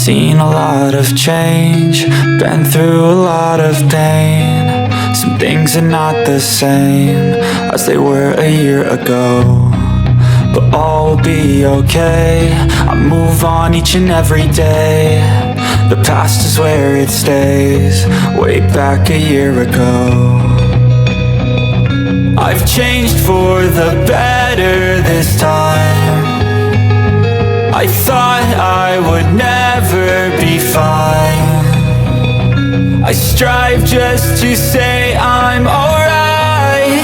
seen a lot of change, been through a lot of pain. Some things are not the same as they were a year ago, but all will be okay. I move on each and every day. The past is where it stays, way back a year ago. I've changed for the better this time. I thought I would never be fine. I strive just to say I'm alright,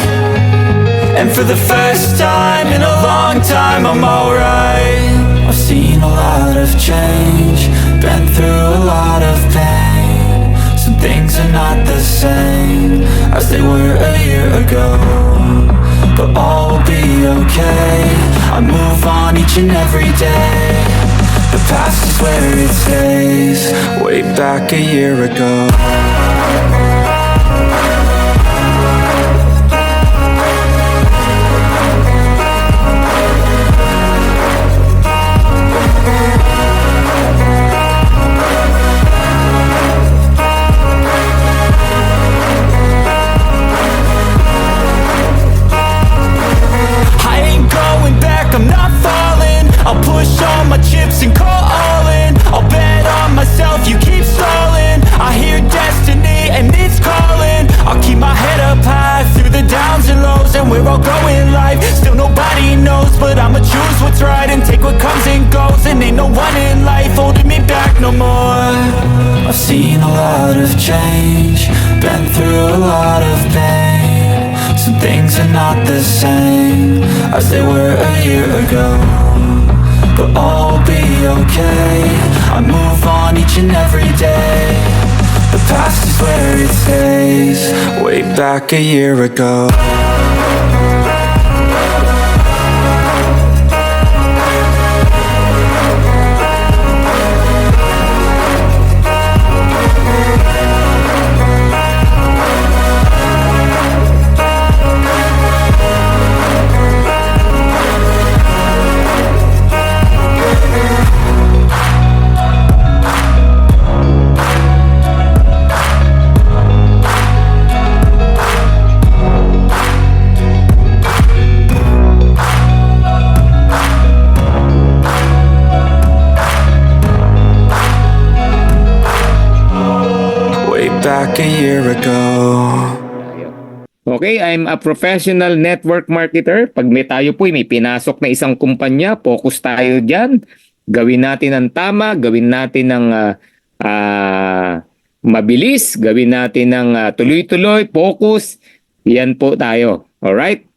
and for the first time in a long time I'm alright. I've seen a lot of change, been through a lot of pain. Some things are not the same as they were a year ago, but all will be okay. I move on each and every day. The past is where it stays, way back a year ago. I'm not falling, I'll push all my chips and call all in. I'll bet on myself, you keep stalling. I hear destiny and it's calling. I'll keep my head up high through the downs and lows, and we're all going life. Still nobody knows, but I'ma choose what's right and take what comes and goes. And ain't no one in life holding me back no more. I've seen a lot of change, been through a lot of pain. Some things are not the same as they were a year ago, but all will be okay. I move on each and every day. The past is where it stays, way back a year ago. Back a year ago. Okay, I'm a professional network marketer. Pag tayo po may pinasok na isang kumpanya, focus tayo dyan. Gawin natin ang tama, gawin natin ng mabilis, gawin natin ng tuloy-tuloy, focus. Yan po tayo. Alright?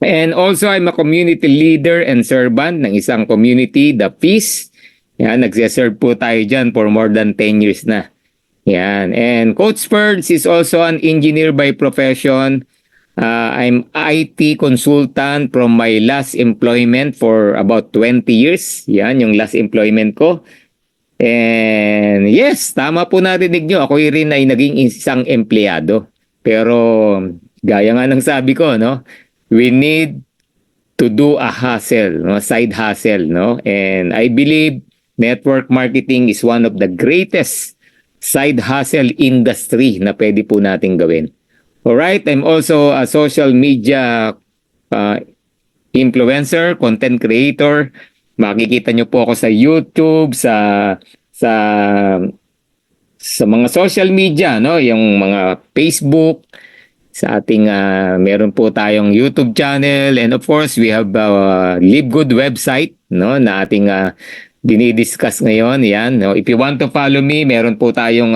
And also, I'm a community leader and servant ng isang community, The Peace. Yan, nagsiserve po tayo dyan for more than 10 years na. Yan. And Coach Ferds is also an engineer by profession. I'm IT consultant from my last employment for about 20 years. Yan, yung last employment ko. And yes, tama po narinig nyo. Ako rin ay naging isang empleyado. Pero gaya nga ng sabi ko, no? We need to do a hustle, no? Side hustle, no? And I believe network marketing is one of the greatest side hustle industry na pwede po natin gawin. Alright, I'm also a social media influencer, content creator. Makikita nyo po ako sa YouTube, sa mga social media, no? Yung mga Facebook, sa ating meron po tayong YouTube channel, and of course we have Live Good website, no, na ating dinidiscuss ngayon. Yan, no? If you want to follow me, meron po tayong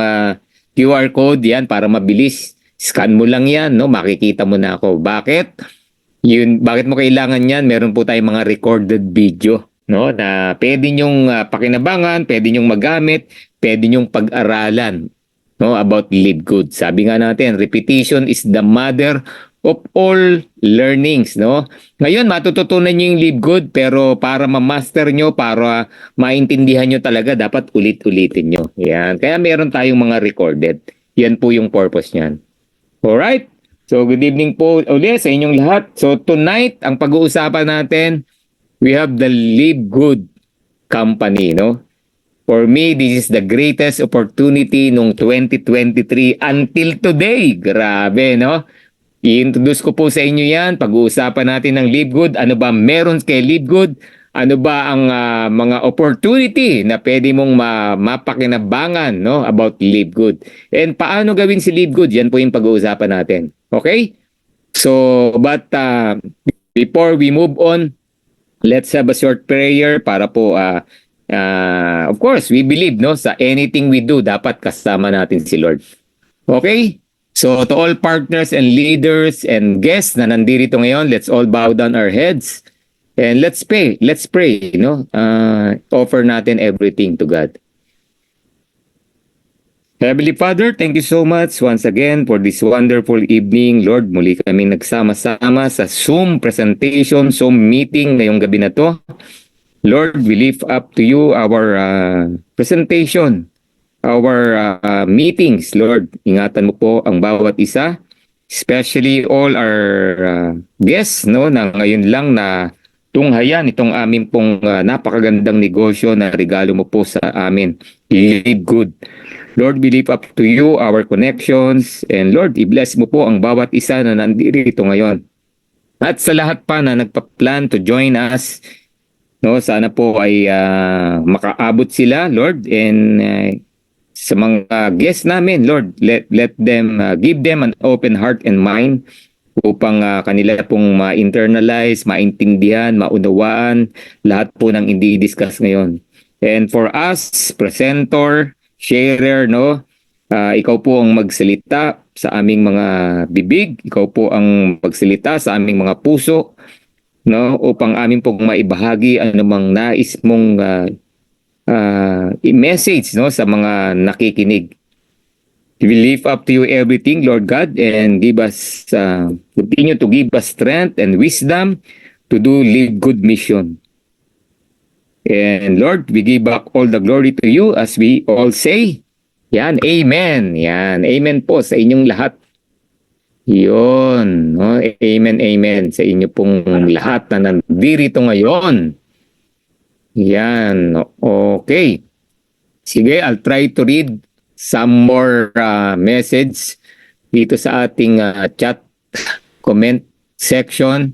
QR code yan para mabilis. Scan mo lang yan, no? Makikita mo na ako. Bakit? Bakit mo kailangan yan? Meron po tayong mga recorded video, no? Na pwede nyong pakinabangan, pwede nyong magamit, pwede nyong pag-aralan, no? About Live Good. Sabi nga natin, repetition is the mother of all learnings, no? Ngayon, matututunan nyo yung Live Good, pero para ma-master nyo, para maintindihan nyo talaga, dapat ulit-ulitin nyo. Yan. Kaya meron tayong mga recorded. Yan po yung purpose niyan. Alright? So, good evening po ulit sa inyong lahat. So, tonight, ang pag-uusapan natin, we have the Live Good company, no? For me, this is the greatest opportunity nung 2023 until today. Grabe, no? I-introduce ko po sa inyo yan. Pag-uusapan natin ng Live Good. Ano ba meron kay Live Good? Ano ba ang mga opportunity na pwede mong mapakinabangan, no, about Live Good? And paano gawin si Live Good? Yan po yung pag-uusapan natin. Okay? So, but before we move on, let's have a short prayer para po, of course, we believe, no, sa anything we do, dapat kasama natin si Lord. Okay? So, to all partners and leaders and guests na nandito ngayon, let's all bow down our heads and let's pray. Let's pray, no? Offer natin everything to God. Heavenly Father, thank you so much once again for this wonderful evening. Lord, muli kami nagsama-sama sa Zoom presentation, Zoom meeting ngayong gabi na to. Lord, we lift up to you our presentation, our meetings. Lord, ingatan mo po ang bawat isa, especially all our guests, no, na ngayon lang na tunghayan itong aming pong napakagandang negosyo na regalo mo po sa amin. Live Good. Lord, we lift up to you our connections, and Lord, i-bless mo po ang bawat isa na nandito ngayon. At sa lahat pa na nagpa-plan to join us, no, sana po ay makaabot sila, Lord, and sa mga guests namin, Lord, let them give them an open heart and mind upang kanila pong ma-internalize, maintindihan, maunawaan lahat po ng i-discuss ngayon. And for us, presenter, sharer, no, ikaw po ang magsalita sa aming mga bibig, ikaw po ang magsalita sa aming mga puso, no, upang amin pong maibahagi anumang nais mong i-message, no, sa mga nakikinig. We lift up to you everything, Lord God, and give us continue to give us strength and wisdom to do Live Good mission. And Lord, we give back all the glory to you as we all say, yan, amen. Yan, amen po sa inyong lahat. Yun, no? Amen, amen sa inyo pong lahat na nandito ngayon. Yan, okay. Sige, I'll try to read some more message dito sa ating chat comment section.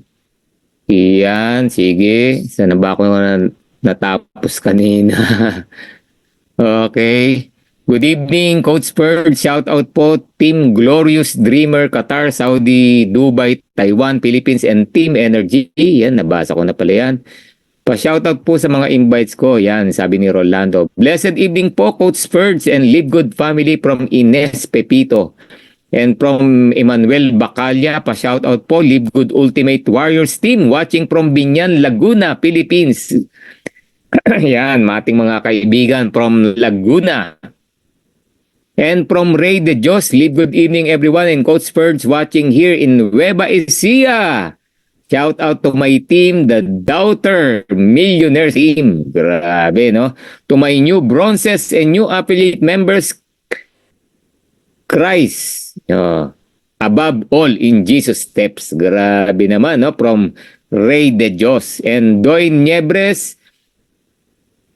Yan, sige. Sana ba ako natapos kanina? Okay. Good evening, Coach Bird. Shout out po, Team Glorious Dreamer, Qatar, Saudi, Dubai, Taiwan, Philippines, and Team Energy. Yan, nabasa ko na pala yan. Pa-shoutout po sa mga invites ko. Yan, sabi ni Rolando. Blessed evening po, Coach Spurge and Live Good family from Ines Pepito. And from Emmanuel Bacalla, pa-shoutout po, Live Good Ultimate Warriors team watching from Binyan, Laguna, Philippines. Yan, mating mga kaibigan from Laguna. And from Ray de Dios, Live Good evening everyone, and Coach Spurge watching here in Nueva Ecija. Shout out to my team, the Doubter Millionaires team. Grabe, no? To my new bronzes and new affiliate members, Christ. Above all, in Jesus' steps. Grabe naman, no? From Ray de Dios. And Doy Niebres,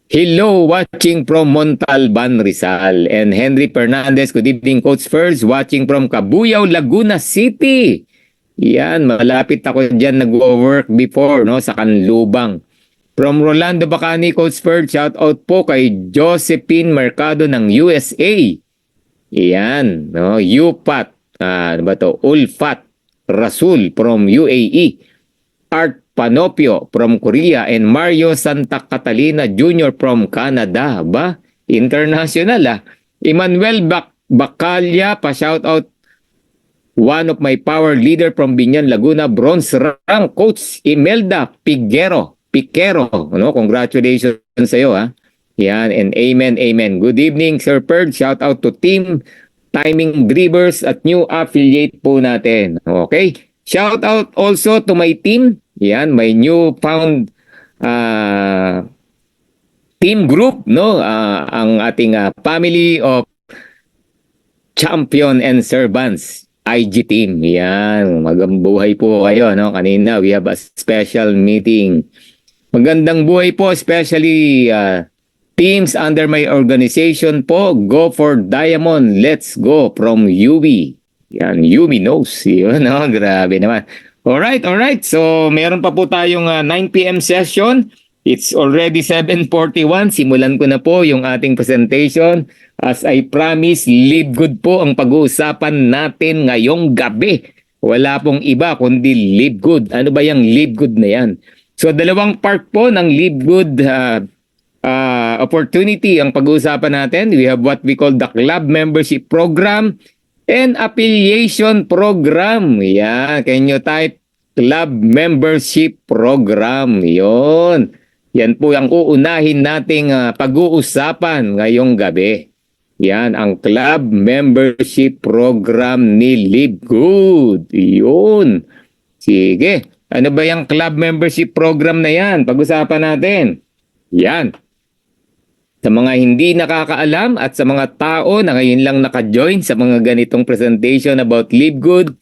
hello, watching from Montalban, Rizal. And Henry Fernandez, good evening, Coach First, watching from Cabuyao, Laguna City. Yan, malapit ako dyan nag-work before, no, sa Kanlubang. From Rolando Bacani, Coach First, shout out po kay Josephine Mercado ng USA. Yan, no, UPAT, ano ba to? Ulfat Rasul from UAE. Art Panopio from Korea, and Mario Santa Catalina Jr. from Canada. Ba? International, Emmanuel Bacalla, pa-shout out. One of my power leader from Binyan, Laguna, bronze rank, Coach Imelda Piquero, no? Congratulations sa iyo, ha. Yan, and amen, amen. Good evening, Sir Perd. Shout out to Team Timing Drivers at new affiliate po natin. Okay? Shout out also to my team. Yan, my new found team group, no? Ang ating family of champion and servants. IG team. Yan, magambuhay po kayo, no? Kanina we have a special meeting. Magandang buhay po, especially Teams under my organization po, go for Diamond. Let's go from Yumi. Yan, Yumi knows. Yun, no? Grabe naman. Alright. So, meron pa po tayong 9 p.m. session. It's already 7:41. Simulan ko na po yung ating presentation. As I promise, live good po ang pag-uusapan natin ngayong gabi. Wala pong iba kundi live good. Ano ba yung live good na yan? So, dalawang part po ng live good opportunity ang pag-uusapan natin. We have what we call the club membership program and affiliation program. Yeah, can you type club membership program? Yon. Yan po ang uunahin nating pag-uusapan ngayong gabi. Yan ang club membership program ni Live Good. Yun. Sige. Ano ba yung club membership program na yan? Pag-usapan natin. Yan. Sa mga hindi nakakaalam at sa mga tao na ngayon lang naka-join sa mga ganitong presentation about Live Good,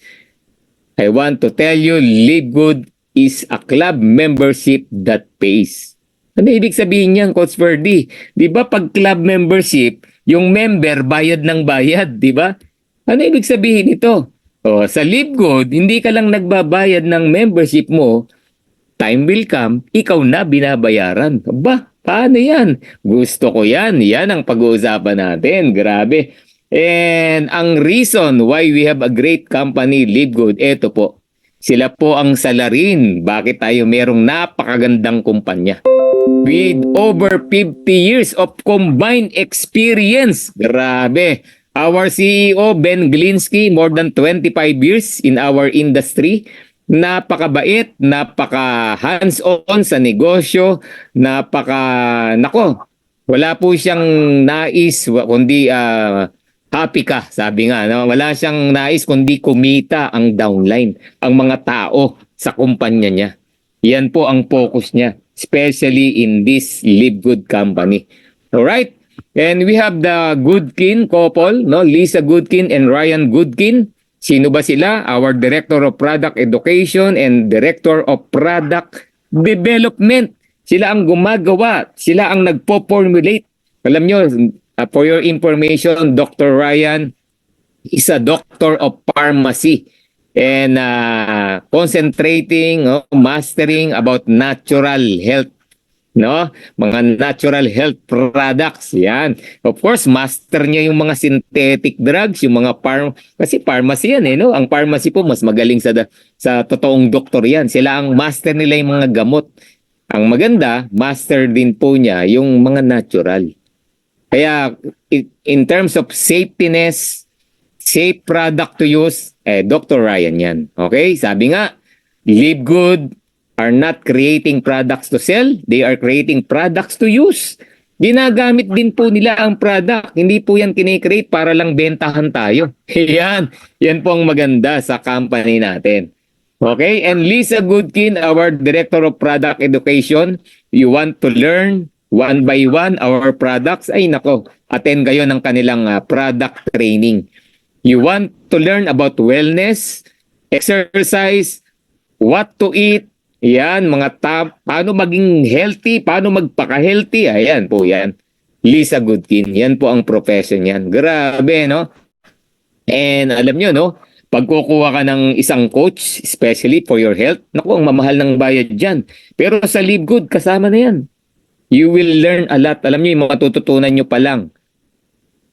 I want to tell you, Live Good is a club membership that pays. Ano ibig sabihin niyan, Coach Ferdy? Di ba pag club membership, yung member bayad ng bayad, di ba? Ano ibig sabihin ito? O, sa Live Good, hindi ka lang nagbabayad ng membership mo, time will come, ikaw na binabayaran. Ba, paano yan? Gusto ko yan. Yan ang pag-uusapan natin. Grabe. And ang reason why we have a great company, Live Good, eto po. Sila po ang salarin. Bakit tayo merong napakagandang kumpanya? With over 50 years of combined experience. Grabe. Our CEO, Ben Glinsky, more than 25 years in our industry. Napakabait, napaka hands-on sa negosyo, wala po siyang nais kundi happy ka, sabi nga, no? Wala siyang nais kundi kumita ang downline, ang mga tao sa kumpanya niya. Yan po ang focus niya, especially in this Live Good company. Alright? And we have the Goodkin couple, no? Lisa Goodkin and Ryan Goodkin. Sino ba sila? Our Director of Product Education and Director of Product Development. Sila ang gumagawa. Sila ang nagpo-formulate. Alam nyo, for your information, Dr. Ryan is a doctor of pharmacy and concentrating, mastering about natural health. No? Mga natural health products, yan. Of course, master niya yung mga synthetic drugs, yung mga kasi pharmacy yan no? Ang pharmacy po mas magaling sa totoong doktor yan. Sila ang master nila yung mga gamot. Ang maganda, master din po niya yung mga natural. Kaya in terms of safetyness, safe product to use, Dr. Ryan yan. Okay? Sabi nga, Live Good are not creating products to sell, they are creating products to use. Ginagamit din po nila ang product. Hindi po yan kinikreate para lang bentahan tayo. Yan. Yan po ang maganda sa company natin. Okay? And Lisa Goodkin, our Director of Product Education, you want to learn one by one our products, ay nako, attend kayo ng kanilang product training. You want to learn about wellness, exercise, what to eat, yan, paano maging healthy, paano magpaka-healthy, ayan po yan. Lisa Goodkin, yan po ang profession yan. Grabe, no? And alam nyo, no? Pag kukuha ka ng isang coach, especially for your health, naku, ang mamahal ng bayad dyan. Pero sa Live Good, kasama na yan. You will learn a lot. Alam niyo, yung matututunan nyo pa lang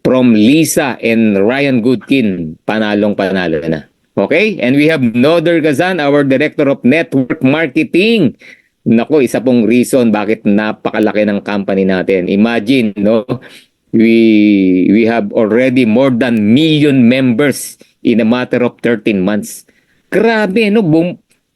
from Lisa and Ryan Goodkin, panalong-panalo na. Okay? And we have Noder Gazan, our Director of Network Marketing. Nako, isa pong reason bakit napakalaki ng company natin. Imagine, no? We have already more than million members in a matter of 13 months. Grabe, no?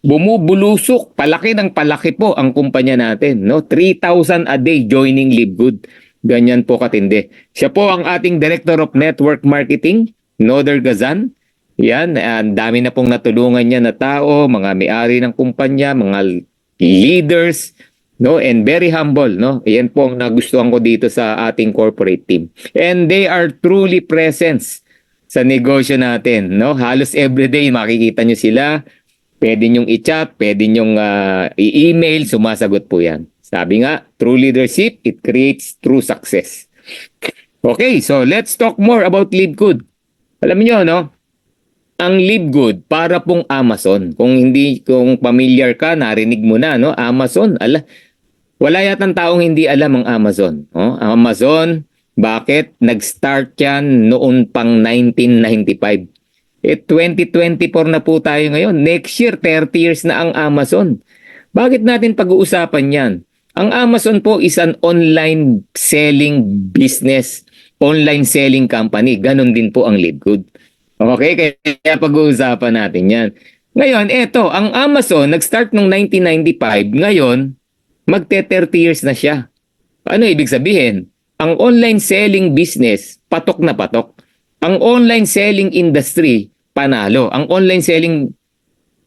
Bumubulusok, palaki ng palaki po ang kumpanya natin, no? 3,000 a day joining Live Good. Ganyan po katindi. Siya po ang ating Director of Network Marketing, Noder Gazan. Yan, ang dami na pong natulungan niya na tao, mga may-ari ng kumpanya, mga leaders, no? And very humble, no? Yan po ang nagustuhan ko dito sa ating corporate team. And they are truly presence sa negosyo natin, no? Halos everyday makikita nyo sila. Pwede nyong i-chat, pwede nyong i-email, sumasagot po yan. Sabi nga, true leadership, it creates true success. Okay, so let's talk more about LiveGood. Alam niyo, no? Ang LiveGood para pong Amazon. Kung familiar ka, narinig mo na, no? Amazon, wala yatang taong hindi alam ang Amazon. Oh? Amazon, bakit? Nag-start yan noon pang 1995. 2024 na po tayo ngayon. Next year, 30 years na ang Amazon. Bakit natin pag-uusapan yan? Ang Amazon po is an online selling business, online selling company. Ganon din po ang LiveGood. Okay, kaya pag-uusapan natin yan. Ngayon, eto, ang Amazon, nag-start noong 1995. Ngayon, magte-30 years na siya. Ano ibig sabihin? Ang online selling business, patok na patok. Ang online selling industry, panalo. Ang online selling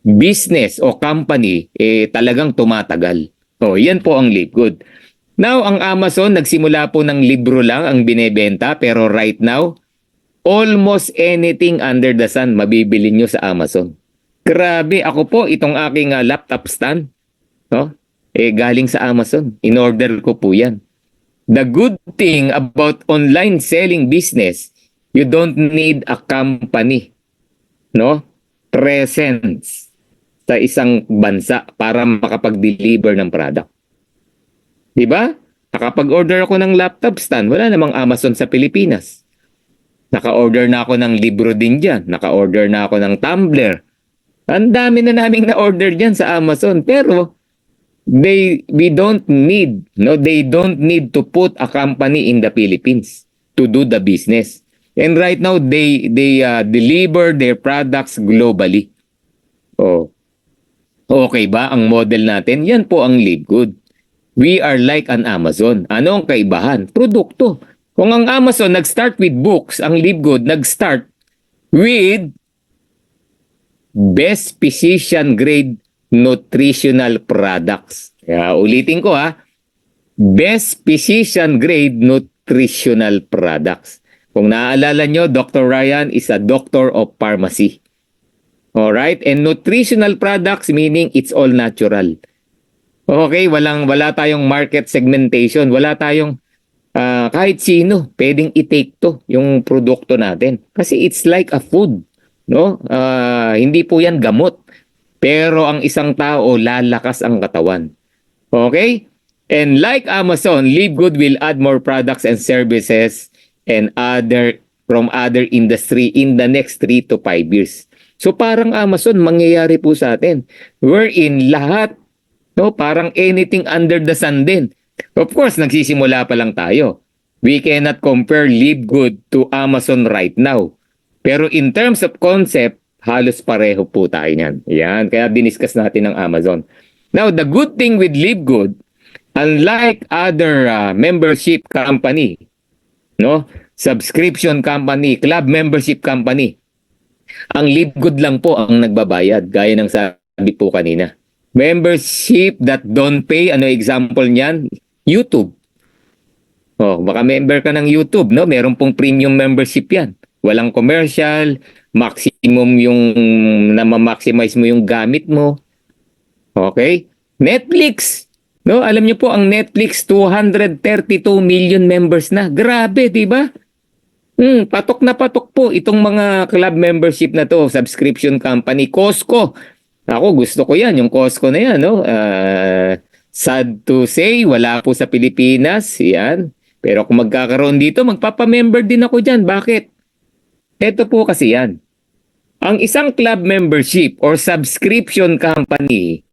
business o company, talagang tumatagal. So, yan po ang LiveGood. Now, ang Amazon, nagsimula po ng libro lang ang binebenta, pero right now, almost anything under the sun mabibili nyo sa Amazon. Grabe, ako po, itong aking laptop stand, no? Galing sa Amazon. In-order ko po yan. The good thing about online selling business, you don't need a company, no? Presence sa isang bansa para makapag-deliver ng product. Diba? Nakapag-order ako ng laptop stand, wala namang Amazon sa Pilipinas. Naka-order na ako ng libro din dyan. Naka-order na ako ng tumbler. Ang dami na naming na-order dyan sa Amazon. Pero, they don't need to put a company in the Philippines to do the business. And right now, they deliver their products globally. Oh, okay ba ang model natin? Yan po ang LiveGood. We are like an Amazon. Ano ang kaibahan? Produkto. Kung ang Amazon nag-start with books, ang LiveGood nag-start with best physician grade nutritional products. Kaya ulitin ko best physician grade nutritional products. Kung naaalala nyo, Dr. Ryan is a doctor of pharmacy. Alright? And nutritional products meaning it's all natural. Okay, wala tayong market segmentation, wala tayong kahit sino pwedeng i-take to yung produkto natin. Kasi it's like a food, no? Hindi po yan gamot. Pero ang isang tao, lalakas ang katawan. Okay? And like Amazon, LiveGood will add more products and services and from other industry in the next 3 to 5 years. So parang Amazon, mangyayari po sa atin. Wherein lahat, no, parang anything under the sun din. Of course, nagsisimula pa lang tayo. We cannot compare LiveGood to Amazon right now. Pero in terms of concept, halos pareho po tayo niyan. Yan, kaya diniscuss natin ang Amazon. Now, the good thing with LiveGood, unlike other membership company, no, subscription company, club membership company, ang LiveGood lang po ang nagbabayad, gaya ng sabi po kanina. Membership that don't pay, ano example niyan? YouTube. Oh, baka member ka ng YouTube, no? Meron pong premium membership yan. Walang commercial, maximum yung na-maximize mo yung gamit mo. Okay? Netflix. No, alam niyo po ang Netflix 232 million members na. Grabe, 'di ba? Patok na patok po itong mga club membership na to, subscription company. Costco. Ako gusto ko 'yan, yung Costco na 'yan, no? Sad to say, wala po sa Pilipinas, 'yan. Pero kung magkakaroon dito, magpapa-member din ako diyan. Bakit? Ito po kasi 'yan. Ang isang club membership or subscription company,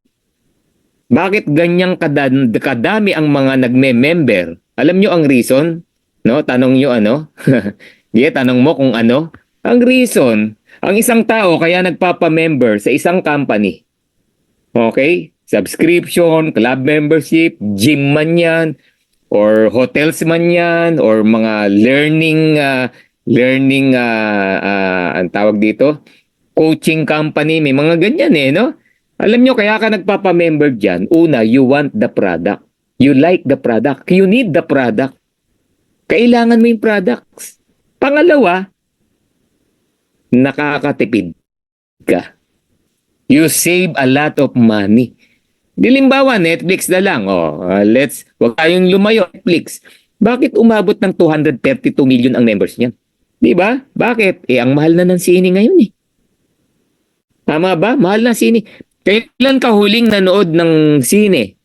bakit ganyang kadami ang mga nagme-member? Alam nyo ang reason? No? Tanong nyo ano? Tanong mo kung ano? Ang reason, ang isang tao kaya nagpapa-member sa isang company. Okay? Subscription, club membership, gym man yan, or hotels man yan, or mga ang tawag dito, coaching company, may mga ganyan no? Alam nyo, kaya ka nagpapa-member dyan, una, you want the product. You like the product. You need the product. Kailangan mo yung products. Pangalawa, nakakatipid ka. You save a lot of money. Dilimbawa, Netflix na lang. Wag tayong lumayo, Netflix. Bakit umabot ng 232 million ang members niyan? Di ba? Bakit? Ang mahal na ng sine ngayon eh. Tama ba? Mahal na sine. Kailan ka huling nanood ng sine?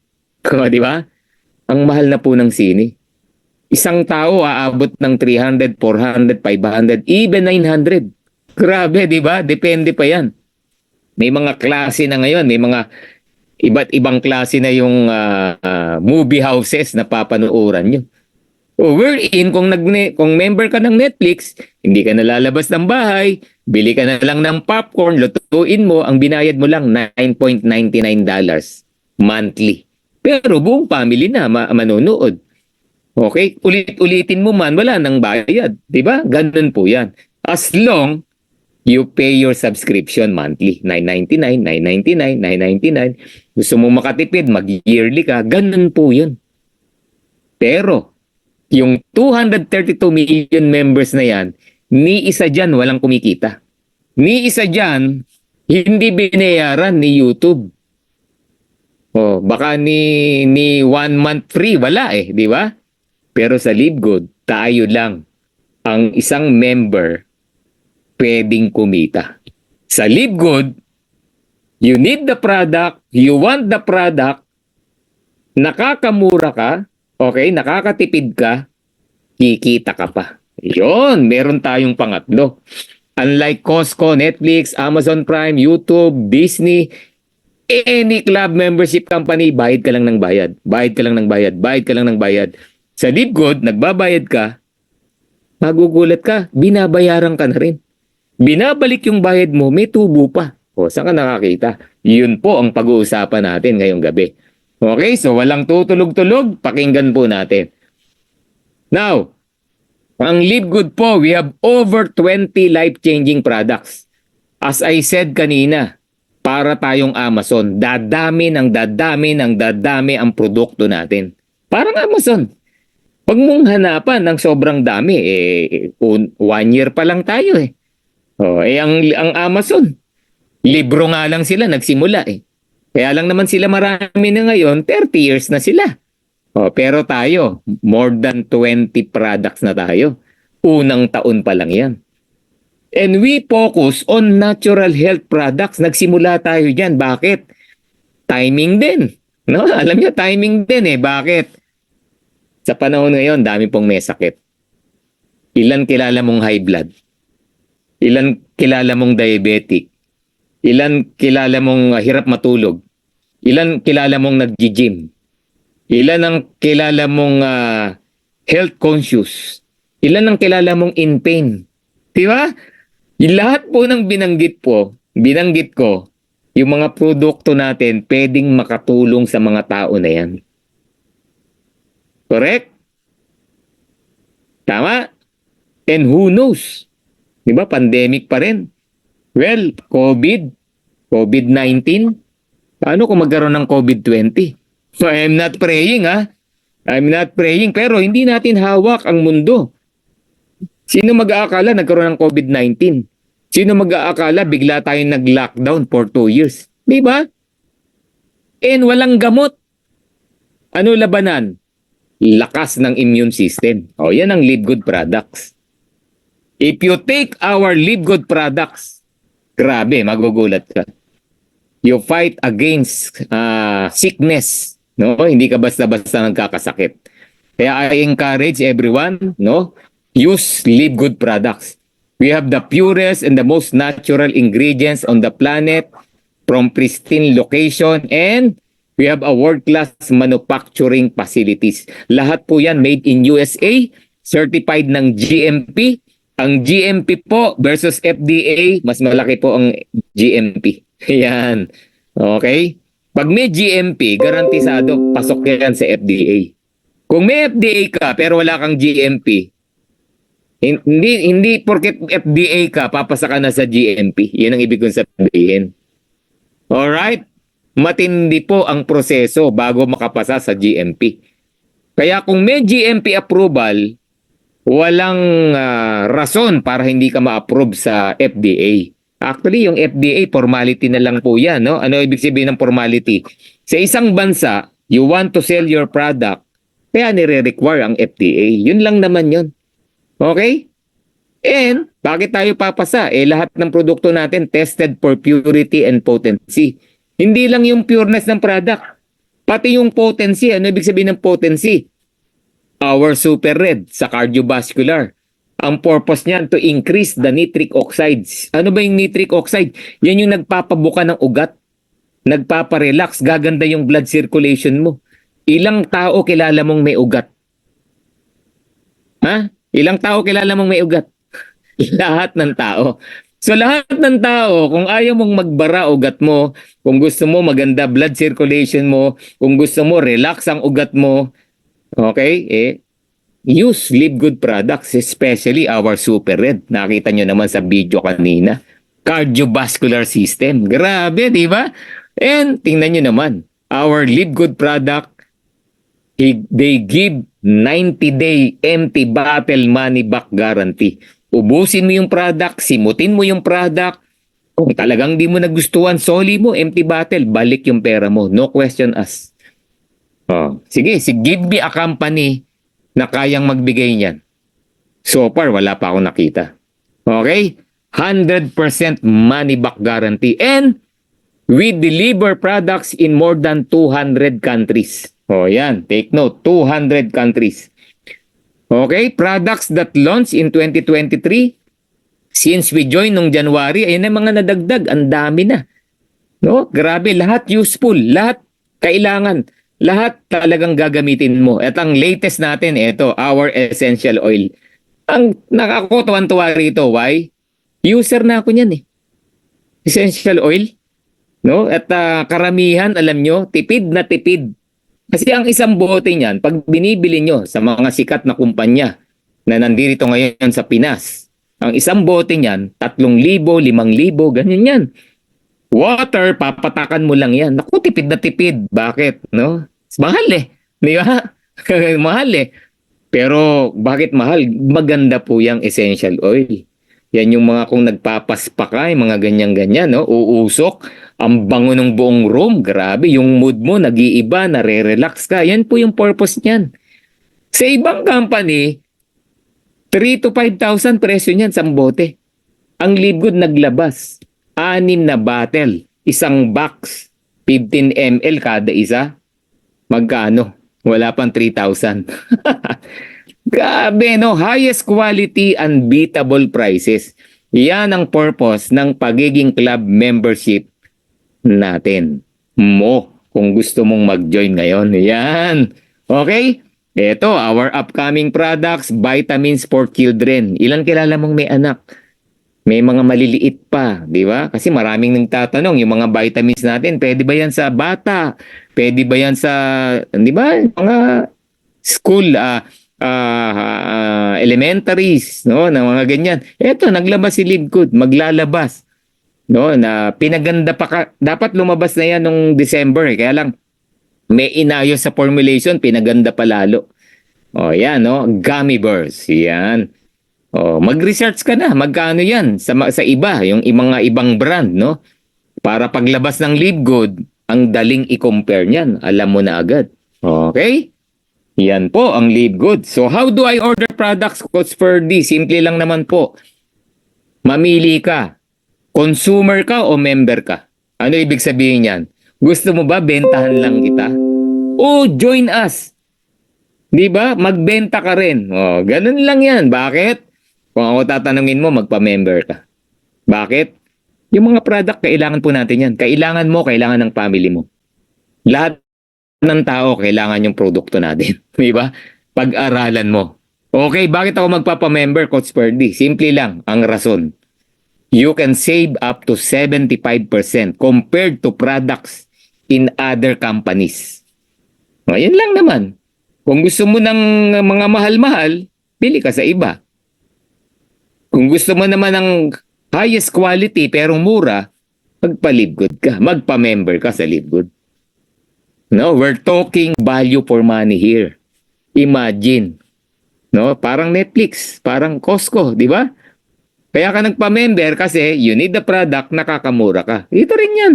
Di ba? Ang mahal na po ng sine. Isang tao aabot ng 300, 400, 500, even 900. Grabe, di ba? Depende pa yan. May mga klase na ngayon, may mga iba't ibang klase na yung movie houses na papanuoran nyo. Wherein, kung member ka ng Netflix, hindi ka nalalabas ng bahay, bili ka na lang ng popcorn, lutuin mo, ang binayad mo lang $9.99 monthly. Pero buong family na manonood. Okay? Ulit-ulitin mo man, wala nang bayad. Diba? Ganun po yan. As long you pay your subscription monthly. $9.99, $9.99, $9.99. Gusto mo makatipid, mag-yearly ka. Ganun po yun. Pero, yung 232 million members na yan, ni isa dyan walang kumikita. Ni isa dyan, hindi binayaran ni YouTube. Baka ni 1 month free, wala di ba? Pero sa LiveGood, tayo lang ang isang member pwedeng kumita. Sa LiveGood, you need the product, you want the product, nakakamura ka, okay, nakakatipid ka, kikita ka pa. Yun, meron tayong pangatlo. Unlike Costco, Netflix, Amazon Prime, YouTube, Disney, any club membership company, bayad ka lang ng bayad. Bayad ka lang ng bayad. Bayad ka lang ng bayad. Sa LiveGood, nagbabayad ka, magugulat ka, binabayaran ka na rin. Binabalik yung bayad mo, may tubo pa. Saan ka nakakita? Yun po ang pag-uusapan natin ngayong gabi. Okay, so walang tutulog-tulog, pakinggan po natin. Now, ang LiveGood po, we have over 20 life-changing products. As I said kanina, para tayong Amazon, dadami ang produkto natin. Parang Amazon. Pag mong hanapan ng sobrang dami, 1 year pa lang tayo ang Amazon, libro nga lang sila nagsimula Kaya lang naman sila marami na ngayon, 30 years na sila. Pero tayo, more than 20 products na tayo. Unang taon pa lang yan. And we focus on natural health products. Nagsimula tayo dyan. Bakit? Timing din. No? Alam niyo, timing din Bakit? Sa panahon ngayon, dami pong may sakit. Ilan kilala mong high blood? Ilan kilala mong diabetic? Ilan kilala mong hirap matulog? Ilan kilala mong nag-gym? Ilan ang kilala mong health conscious? Ilan ang kilala mong in pain? Diba? Lahat po ng binanggit ko, yung mga produkto natin, pwedeng makatulong sa mga tao na yan. Correct? Tama? And who knows? Diba? Pandemic pa rin. Well, COVID-19. Paano kung magkaroon ng COVID-20? So, I'm not praying I'm not praying. Pero hindi natin hawak ang mundo. Sino mag-aakala nagkaroon ng COVID-19? Sino mag-aakala bigla tayong nag-lockdown for 2 years? Diba? And walang gamot. Ano labanan? Lakas ng immune system. Yan ang LiveGood products. If you take our LiveGood products, grabe, magugulat ka. You fight against sickness. No? Hindi ka basta-basta nagkakasakit. Kaya I encourage everyone, use LiveGood products. We have the purest and the most natural ingredients on the planet from pristine location, and we have a world-class manufacturing facilities. Lahat po yan made in USA, certified ng GMP. Ang GMP po versus FDA, mas malaki po ang GMP. Yan. Okay? Pag may GMP, garantisado, pasok yan sa FDA. Kung may FDA ka pero wala kang GMP, hindi porket FDA ka, papasa ka na sa GMP. Yan ang ibig kong sabihin. Alright? Matindi po ang proseso bago makapasa sa GMP. Kaya kung may GMP approval, walang rason para hindi ka ma-approve sa FDA. Actually, yung FDA, formality na lang po yan, no? Ano ibig sabihin ng formality? Sa isang bansa, you want to sell your product, kaya nire-require ang FDA. Yun lang naman yun. Okay? And, bakit tayo papasa? Lahat ng produkto natin tested for purity and potency. Hindi lang yung pureness ng product, pati yung potency. Ano ibig sabihin ng potency? Our super red sa cardiovascular. Ang purpose niyan to increase the nitric oxides. Ano ba yung nitric oxide? Yan yung nagpapabuka ng ugat. Nagpaparelax. Gaganda yung blood circulation mo. Ilang tao kilala mong may ugat? Ha? Ilang tao kilala mong may ugat? Lahat ng tao. So lahat ng tao, kung ayaw mong magbara ugat mo, kung gusto mo maganda blood circulation mo, kung gusto mo relax ang ugat mo, okay, use Live Good products, especially our Super Red. Nakita nyo naman sa video kanina. Cardiovascular system. Grabe, di ba? And tingnan nyo naman, our Live Good product, they give 90-day empty bottle money back guarantee. Ubusin mo yung product, simutin mo yung product. Kung talagang di mo nagustuhan, soli mo, empty bottle, balik yung pera mo. No question asked. Sige, give me a company na kayang magbigay niyan. So far, wala pa akong nakita. Okay? 100% money back guarantee. And we deliver products in more than 200 countries. Yan. Take note, 200 countries. Okay, products that launched in 2023, since we joined nung January, ayun na mga nadagdag, ang dami na. No? Grabe, lahat useful, lahat kailangan, lahat talagang gagamitin mo. At ang latest natin, ito, our essential oil. Ang nakakatuwa rito, why? User na ako niyan Essential oil. No? At karamihan, alam nyo, tipid na tipid. Kasi ang isang bote niyan, pag binibili nyo sa mga sikat na kumpanya na nandito ngayon sa Pinas, ang isang bote niyan, 3,000, 5,000, ganyan yan. Water, papatakan mo lang yan. Naku, tipid na tipid. Bakit? No? Mahal Di ba? Mahal Pero bakit mahal? Maganda po yung essential oil. Yan yung mga kung nagpapaspa ka, yung mga ganyan-ganyan, no? Uusok, ang bango ng buong room, grabe, yung mood mo, nag-iiba, nare-relax ka. Yan po yung purpose niyan. Sa ibang company, 3 to 5,000 presyo niyan sa bote. Ang Live Good naglabas, 6 na bottle, isang box, 15 ml kada isa. Magkano? Wala pang 3,000. Grabe, no? Highest quality, unbeatable prices. Yan ang purpose ng pagiging club membership natin. Kung gusto mong mag-join ngayon. Yan. Okay? Ito, our upcoming products, vitamins for children. Ilan kilala mong may anak? May mga maliliit pa, di ba? Kasi maraming nagtatanong, yung mga vitamins natin, pwede ba yan sa bata? Pwede ba yan sa, di ba? Mga school, elementaries, no, na mga ganyan. Eto, naglabas si Live Good, maglalabas, no, na pinaganda pa dapat lumabas na yan nung December, kaya lang may inayos sa formulation, pinaganda pa lalo. Yan, no, gummy bears, yan. Mag-research ka na, magkano yan sa iba, yung mga ibang brand, no, para paglabas ng Live Good, ang daling i-compare niyan, alam mo na agad. Okay? Yan po ang Live Good. So how do I order products, Coach Ferdy? Simple lang naman po. Mamili ka. Consumer ka o member ka? Ano ibig sabihin yan? Gusto mo ba bentahan lang kita? O join us. Di ba? Magbenta ka rin. Ganun lang yan. Bakit? Kung ako tatanungin mo, magpa-member ka. Bakit? Yung mga product, kailangan po natin yan. Kailangan mo, kailangan ng family mo. Lahat ng tao, kailangan yung produkto natin. Di ba? Pag-aralan mo. Okay, bakit ako magpapamember, Coach Ferdy? Simple lang ang rason. You can save up to 75% compared to products in other companies. Yan lang naman. Kung gusto mo ng mga mahal-mahal, pili ka sa iba. Kung gusto mo naman ng highest quality pero mura, magpa-Live Good ka. Magpa-member ka sa Live Good. No, we're talking value for money here. Imagine, no, parang Netflix, parang Costco, di ba? Kaya ka nagpa-member kasi you need the product, nakakamura ka. Ito rin yan.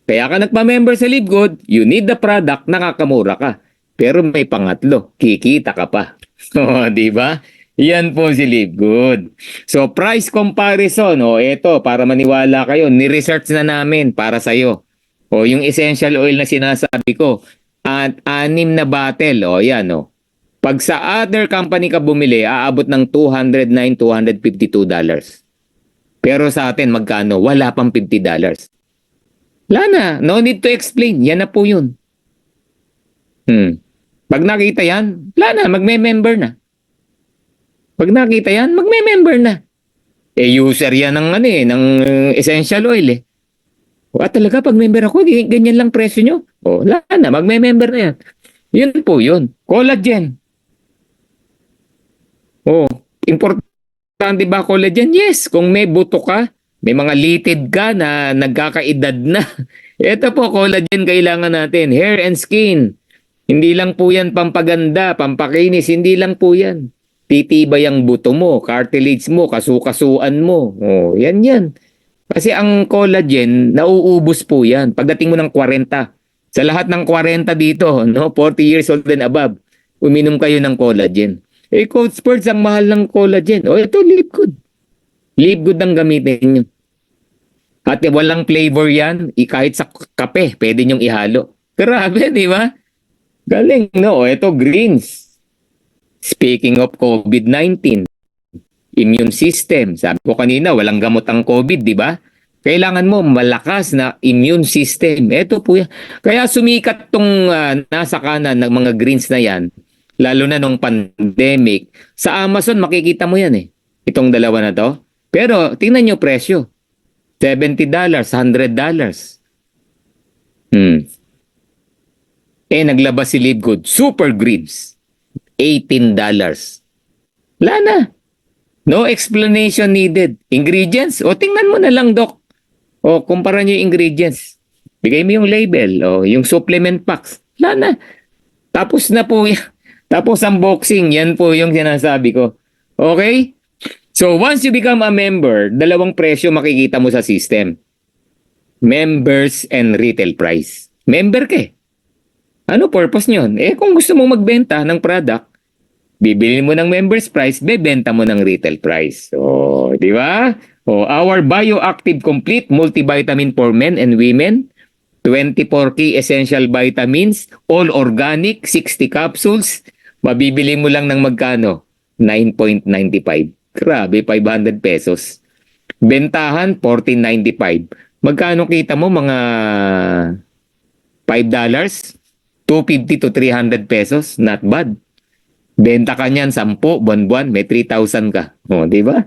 Kaya ka nagpa-member sa Livegood, you need the product, nakakamura ka. Pero may pangatlo, kikita ka pa. O, di ba? Yan po si Livegood. So, price comparison, ito, para maniwala kayo, ni-research na namin para sa'yo. O, yung essential oil na sinasabi ko, at 6 na bottle, yan, Pag sa other company ka bumili, aabot ng $209, $252. Pero sa atin, magkano? Wala pang $50. Wala na. No need to explain. Yan na po yun. Pag nakita yan, wala na. Magme-member na. Pag nakita yan, magme-member na. User yan ng, ng essential oil talaga, pag member ako, ganyan lang presyo nyo. Wala na. Magme-member na yan. Yun po yun. Collagen. Importante ba collagen? Yes. Kung may buto ka, may mga litid ka na nagkakaedad na. Ito po, collagen kailangan natin. Hair and skin. Hindi lang po yan pampaganda, pampakinis. Hindi lang po yan. Titibay ang buto mo, cartilage mo, kasukasuan mo. Yan. Kasi ang collagen, nauubos po yan. Pagdating mo ng 40. Sa lahat ng 40 dito, 40 years old and above, uminom kayo ng collagen. Coach Sports, ang mahal ng collagen. Ito, Livegood. Livegood ang gamitin nyo. At walang flavor yan, kahit sa kape, pwede nyong ihalo. Grabe, di ba? Galing, Ito, greens. Speaking of COVID-19, immune system. Sabi ko kanina, walang gamot ang COVID, di ba? Kailangan mo malakas na immune system. Ito po yan. Kaya sumikat tong nasa kanan ng mga greens na yan, lalo na nung pandemic. Sa Amazon, makikita mo yan Itong dalawa na to. Pero, tingnan nyo presyo. $70, $100. Naglabas si Livegood. Super Greens. $18. Wala na. No explanation needed. Ingredients? Tingnan mo na lang, Doc. Kumpara nyo yung ingredients. Bigay mo yung label. Yung supplement packs. Wala na. Tapos na po yan. Tapos unboxing, yan po yung sinasabi ko. Okay? So once you become a member, dalawang presyo makikita mo sa system. Members and retail price. Member ka Ano purpose nyon? Kung gusto mo magbenta ng product, bibili mo ng members price, bebenta mo ng retail price. Di ba? Our Bioactive Complete Multivitamin for Men and Women, 24 key essential vitamins, all organic, 60 capsules, mabibili mo lang ng magkano? 9.95. Grabe, 500 pesos. Bentahan, 14.95. Magkano kita mo? Mga $5? 250 to 300 pesos? Not bad. Benta ka niyan, 10, buwan-buwan, may 3,000 ka. Di ba?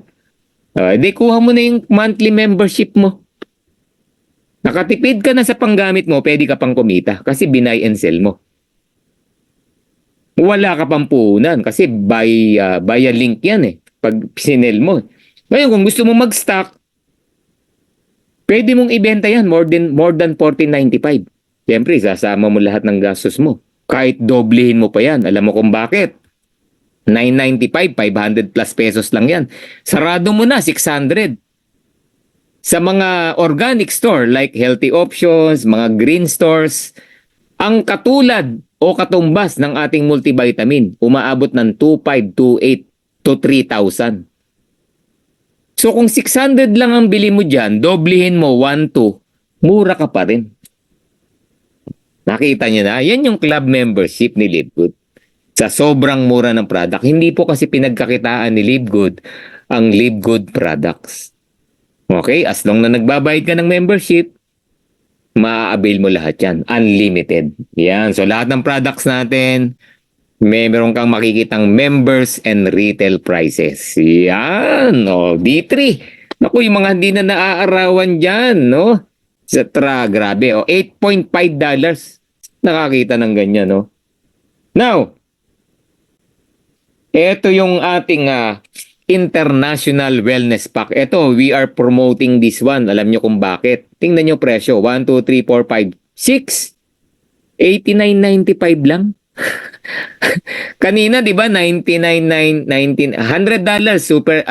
Di kuha mo na yung monthly membership mo. Nakatipid ka na sa panggamit mo, pwede ka pang kumita kasi binay and sell mo. Wala ka pang puhunan kasi buy a link yan pag sinel mo. Ngayon, kung gusto mo mag-stock, pwede mong ibenta yan more than 14.95. Siyempre, sasama mo lahat ng gastos mo. Kahit doblehin mo pa yan. Alam mo kung bakit? 995, 500 plus pesos lang yan. Sarado mo na, 600. Sa mga organic store like Healthy Options, mga green stores, ang katulad o katumbas ng ating multivitamin, umaabot ng 2,528 to 3,000. So kung 600 lang ang bili mo dyan, doblehin mo 1,2, mura ka pa rin. Nakita niyo na? Yan yung club membership ni Livegood. Sa sobrang mura ng product. Hindi po kasi pinagkakitaan ni Livegood ang Livegood products. Okay? As long na nagbabayad ka ng membership, ma-avail mo lahat yan. Unlimited. Yan. So lahat ng products natin, meron kang makikitang members and retail prices. Yan. D3. Naku, yung mga hindi na naaarawan dyan, grabe. $8.5. Nakakita ng ganyan, Now, ito yung ating International Wellness Pack. Ito, we are promoting this one. Alam nyo kung bakit. Tingnan nyo presyo. 1, 2, 3, 4, 5, 6. $89.95 lang. Kanina, di ba, 19 super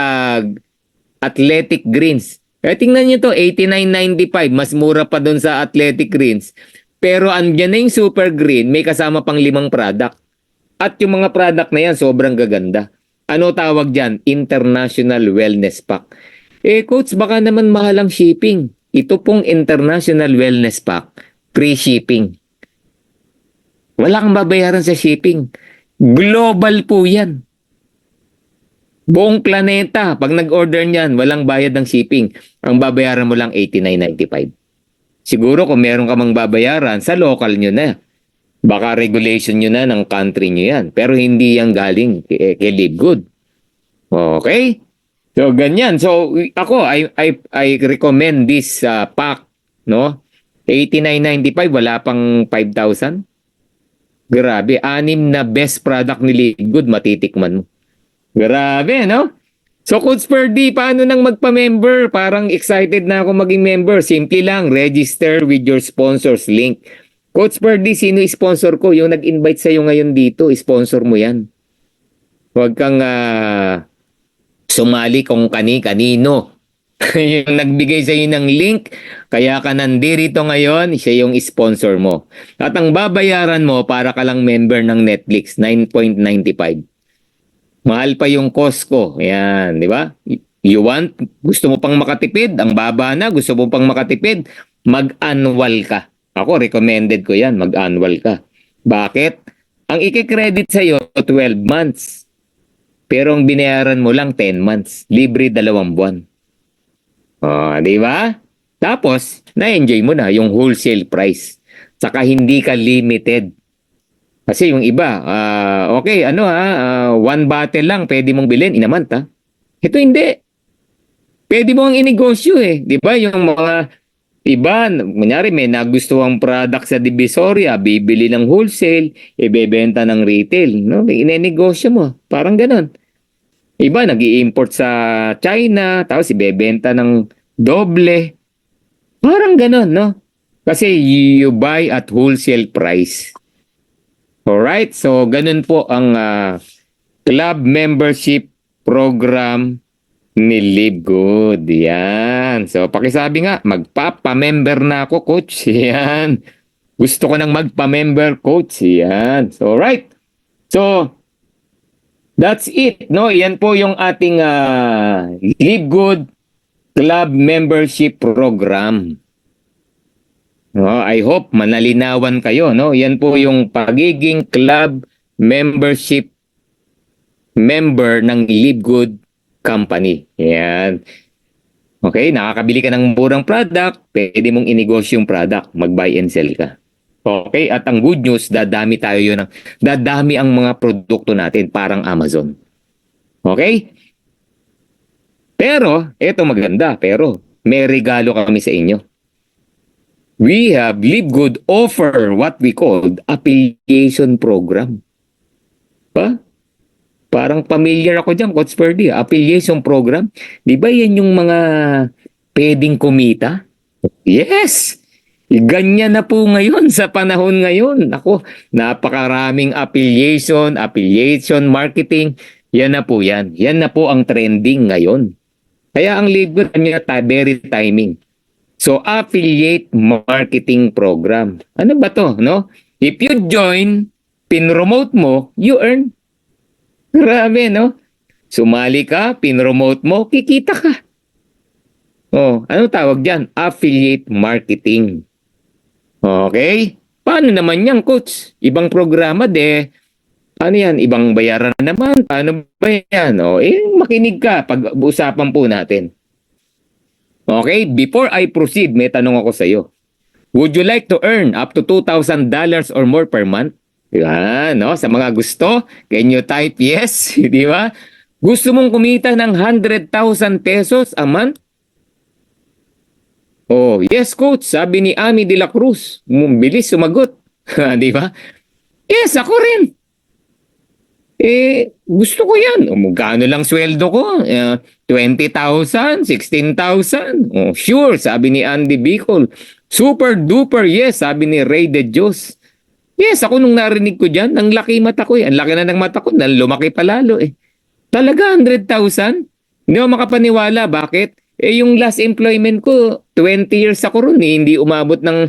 athletic greens. Eh, tingnan nyo to, 89.95. Mas mura pa doon sa athletic greens. Pero andyan na yung super green, may kasama pang 5 product. At yung mga product na yan, sobrang gaganda. Ano tawag dyan? International Wellness Pack. Eh, coach, baka naman mahal ang shipping. Ito pong International Wellness Pack, free shipping. Wala kang babayaran sa shipping. Global po yan. Buong planeta, pag nag-order niyan, walang bayad ng shipping. Ang babayaran mo lang 89.95. Siguro kung meron ka mang babayaran, sa local nyo na. Baka regulation nyo na ng country nyo yan. Pero hindi yan galing kay Live Good. Okay? So, ganyan. So, ako, I recommend this pack, no? 89.95, wala pang 5,000. Grabe, 6 na best product ni Live Good, matitikman mo. Grabe, no? So, Coach Ferdy, paano nang magpa-member? Parang excited na ako maging member. Simple lang, register with your sponsors link. Coach Ferdy, sino sponsor ko? Yung nag-invite sa'yo ngayon dito, sponsor mo yan. Huwag kang sumali kung kani-kanino. Yung nagbigay sa'yo ng link, kaya ka nandito ngayon, siya yung sponsor mo. At ang babayaran mo, para ka lang member ng Netflix, 9.95. Mahal pa yung cost ko. Yan, di ba? Gusto mo pang makatipid, ang baba na, gusto mo pang makatipid, mag-annual ka. Ako, recommended ko yan, mag-annual ka. Bakit? Ang i-credit sa'yo, 12 months. Pero ang binayaran mo lang 10 months. Libre 2 buwan. Oh, di ba? Tapos, na-enjoy mo na yung wholesale price. Saka hindi ka limited. Kasi yung iba, okay, one bottle lang pwede mong bilhin in a month, ha? Ito hindi. Pwede mo ang inegosyo eh. Di ba? Yung mga iba, kunyari may nagustuhang product sa Divisoria, bibili ng wholesale, ibebenta ng retail. No? Inenegosyo mo. Parang ganon. Iba, nag-i-import sa China, tapos ibebenta ng doble. Parang ganon, no? Kasi you buy at wholesale price. Alright, so ganun po ang club membership program ni Live Good. Yan. So, pakisabi nga, magpapa-member na ako, coach. Yan. Gusto ko nang magpa-member, coach. Yan. So, alright. So, that's it. No? Yan po yung ating Live Good Club Membership Program. No, I hope manalinawan kayo, no? Yan po yung pagiging club membership member ng Live Good Company. Yan. Okay, nakakabili ka ng murang product, pwede mong inegosyo yung product, mag-buy and sell ka. Okay, at ang good news, dadami tayo yun. Dadami ang mga produkto natin, parang Amazon. Okay? Pero, eto maganda, pero may regalo kami sa inyo. We have Live Good offer what we called affiliation program. Ba? Parang familiar ako dyan, Coach Ferdy. Affiliation program. Di ba yan yung mga pwedeng kumita? Yes! Ganyan na po ngayon sa panahon ngayon. Ako, napakaraming affiliation marketing. Yan na po yan. Yan na po ang trending ngayon. Kaya ang Live Good, very timing. So, affiliate marketing program. Ano ba to, no? If you join, pinromote mo, you earn. Grabe, no? Sumali ka, pinromote mo, kikita ka. Oh, ano tawag dyan? Affiliate marketing. Okay? Paano naman yan, coach? Ibang programa, ano yan? Ibang bayaran na naman. Paano ba yan? Oh, makinig ka. Pag-usapan po natin. Okay, before I proceed, may tanong ako sa iyo. Would you like to earn up to $2,000 or more per month? Yan, no? Sa mga gusto, can you type yes? Di ba? Gusto mong kumita ng 100,000 pesos a month? Oh, yes coach, sabi ni Ami de la Cruz. Bilis sumagot. Di ba? Yes, ako rin. Gusto ko yan. Magkano lang sweldo ko? 20,000, 16,000. Oh, sure, sabi ni Andy Bicol. Super duper yes, sabi ni Ray De Dios. Yes, ako nung narinig ko dyan, ang laki mata ko eh. Ang laki na ng mata ko, na lumaki pa lalo eh. Talaga, 100,000? Hindi ako makapaniwala. Bakit? Eh, yung last employment ko, 20 years ako ron eh. Hindi umabot ng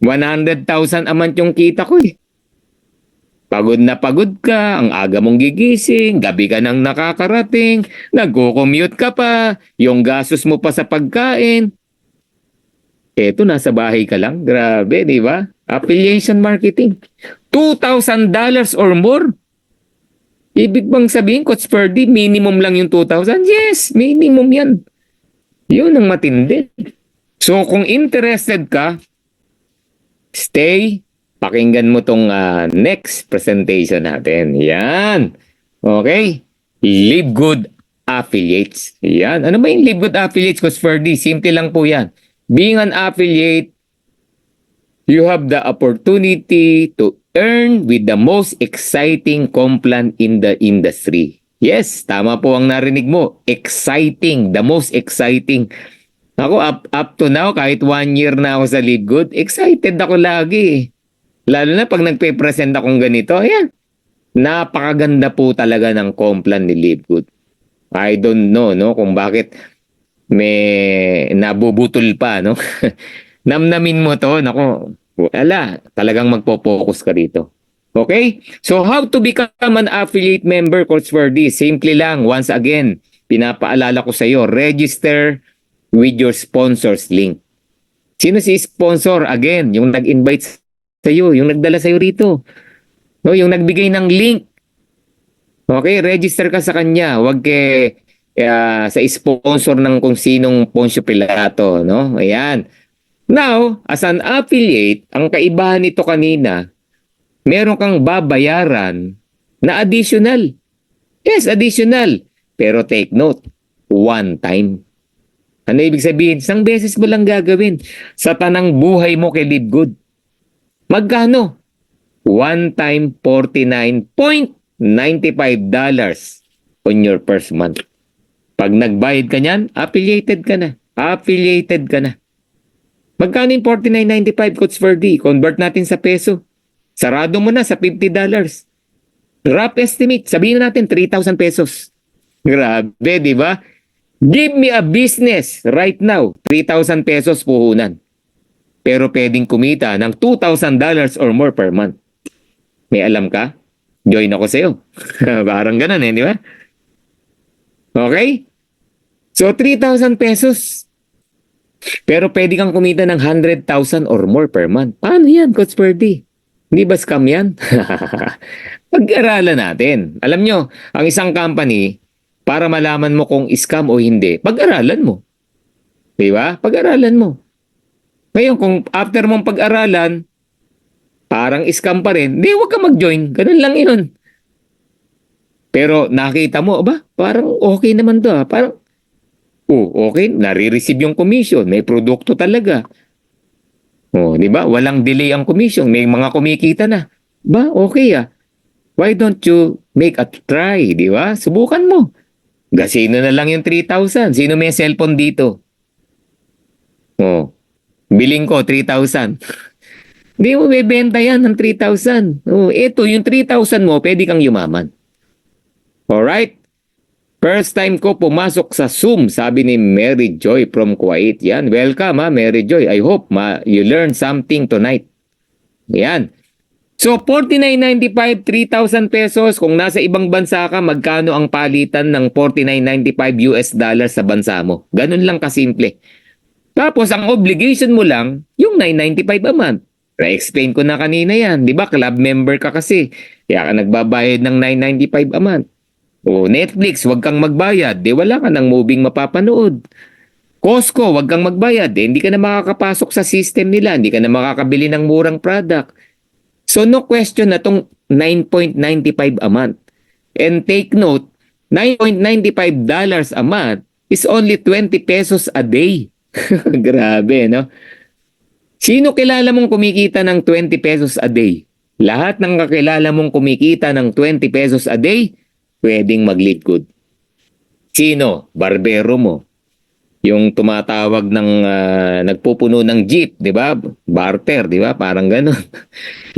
100,000 a month yung kita ko eh. Pagod na pagod ka, ang aga mong gigising, gabi ka nang nakakarating, nagko-commute ka pa, yung gastos mo pa sa pagkain. Eto, nasa bahay ka lang. Grabe, di ba? Affiliation marketing. $2,000 or more. Ibig bang sabihin, Coach Ferdy, minimum lang yung 2,000? Yes, minimum yan. Yun ang matindi. So, kung interested ka, stay, pakinggan mo tong next presentation natin. Yan. Okay? Live Good Affiliates. Yan. Ano ba yung Live Good Affiliates, Coach Ferdy? Simple lang po yan. Being an affiliate, you have the opportunity to earn with the most exciting complan in the industry. Yes, tama po ang narinig mo. Exciting. The most exciting. Ako, up to now, kahit 1 year na ako sa Live Good, excited ako lagi. Lalo na pag nagpe-present akong ganito, ayan. Napakaganda po talaga ng complan ni Live Good. I don't know, no, kung bakit may nabubutol pa, no? Namnamin mo to, nako. Wala, talagang magpo-focus ka dito. Okay? So, how to become an affiliate member, Coach Ferdy? Simple lang. Once again, pinapaalala ko sa iyo, register with your sponsors link. Sino si sponsor? Again, yung nag-invite sa iyo, yung nagdala sa iyo rito. No, yung nagbigay ng link. Okay, register ka sa kanya. Huwag sa sponsor ng kung sinong Poncio Pilato, no? Ayan. Now, as an affiliate, ang kaibahan nito kanina, meron kang babayaran na additional. Yes, additional. Pero take note, one time. Ano ibig sabihin? Isang beses mo lang gagawin sa tanang buhay mo kay Live Good. Magkano? One time, $49.95 on your first month. Pag nagbayad ka niyan, affiliated ka na. Affiliated ka na. Magkano yung $49.95, Coach Ferdy? Convert natin sa peso. Sarado mo na sa $50. Rough estimate, sabihin natin 3,000 pesos. Grabe, di ba? Give me a business right now, 3,000 pesos puhunan. Pero pwedeng kumita ng $2,000 or more per month. May alam ka? Join ako sa'yo. Parang ganun di ba? Okay? So, 3,000 pesos. Pero pwede kang kumita ng 100,000 or more per month. Paano yan, Coach Ferdy? Hindi ba scam yan? Pag-aralan natin. Alam nyo, ang isang company, para malaman mo kung scam o hindi, pag-aralan mo. Di ba? Pag-aralan mo. Ngayon, kung after mong pag-aralan, parang scam pa rin, di, huwag ka mag-join. Ganun lang yun. Pero nakita mo, ba, parang okay naman to. Parang, okay, nare-receive yung commission. May produkto talaga. Di ba? Walang delay ang commission. May mga kumikita na. Ba, okay Why don't you make a try, di ba? Subukan mo. Gasino na lang yung 3,000. Sino may cellphone dito? Biling ko, 3,000. Hindi mo bebenta yan ng 3,000. Ito, yung 3,000 mo, pwede kang yumaman. Alright? First time ko pumasok sa Zoom, sabi ni Mary Joy from Kuwait. Yan, welcome Mary Joy. I hope you learned something tonight. Yan. So, $49.95, 3,000 pesos. Kung nasa ibang bansa ka, magkano ang palitan ng $49.95 sa bansa mo? Ganun lang kasimple. Tapos, ang obligation mo lang, yung $9.95 a month. Na-explain ko na kanina yan. Di ba? Club member ka kasi. Kaya ka nagbabayad ng $9.95 a month. Netflix, wag kang magbayad. Di wala ka ng moving mapapanood. Costco, wag kang magbayad. Hindi ka na makakapasok sa system nila. Hindi ka na makakabili ng murang product. So no question na tong $9.95 a month. And take note, $9.95 a month is only 20 pesos a day. Grabe, no? Sino kilala mong kumikita ng 20 pesos a day? Lahat ng kakilala mong kumikita ng 20 pesos a day, pwedeng mag-Live Good. Sino? Barbero mo. Yung tumatawag ng nagpupuno ng jeep, 'di ba? Barter, 'di ba? Parang gano'n.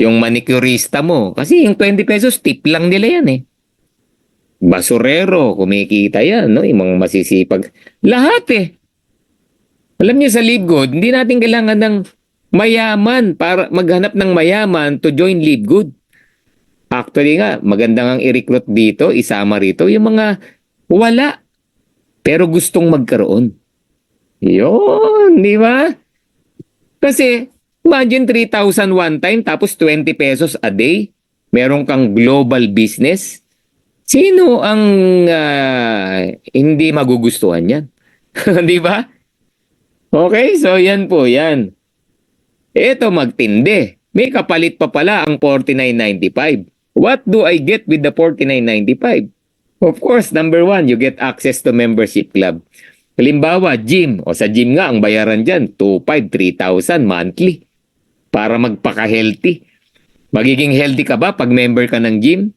Yung manicurista mo, kasi yung 20 pesos tip lang nila 'yan eh. Basurero, kumikita 'yan, no? Yung mga masisipag. Lahat eh. Alam niyo sa Live Good, hindi natin kailangan ng mayaman para maghanap ng mayaman to join Live Good. Actually nga, maganda ngang i-recruit dito, isama rito, yung mga wala, pero gustong magkaroon. Yun, di ba? Kasi, imagine 3,000 one time, tapos 20 pesos a day. Meron kang global business. Sino ang hindi magugustuhan yan? Di ba? Okay, so yan po, yan. Ito magtindi. May kapalit pa pala ang 49.95. What do I get with the 49.95? Of course, number one, you get access to membership club. Halimbawa, gym. O sa gym nga, ang bayaran dyan, 2,500, 3,000 monthly. Para magpaka-healthy. Magiging healthy ka ba pag member ka ng gym?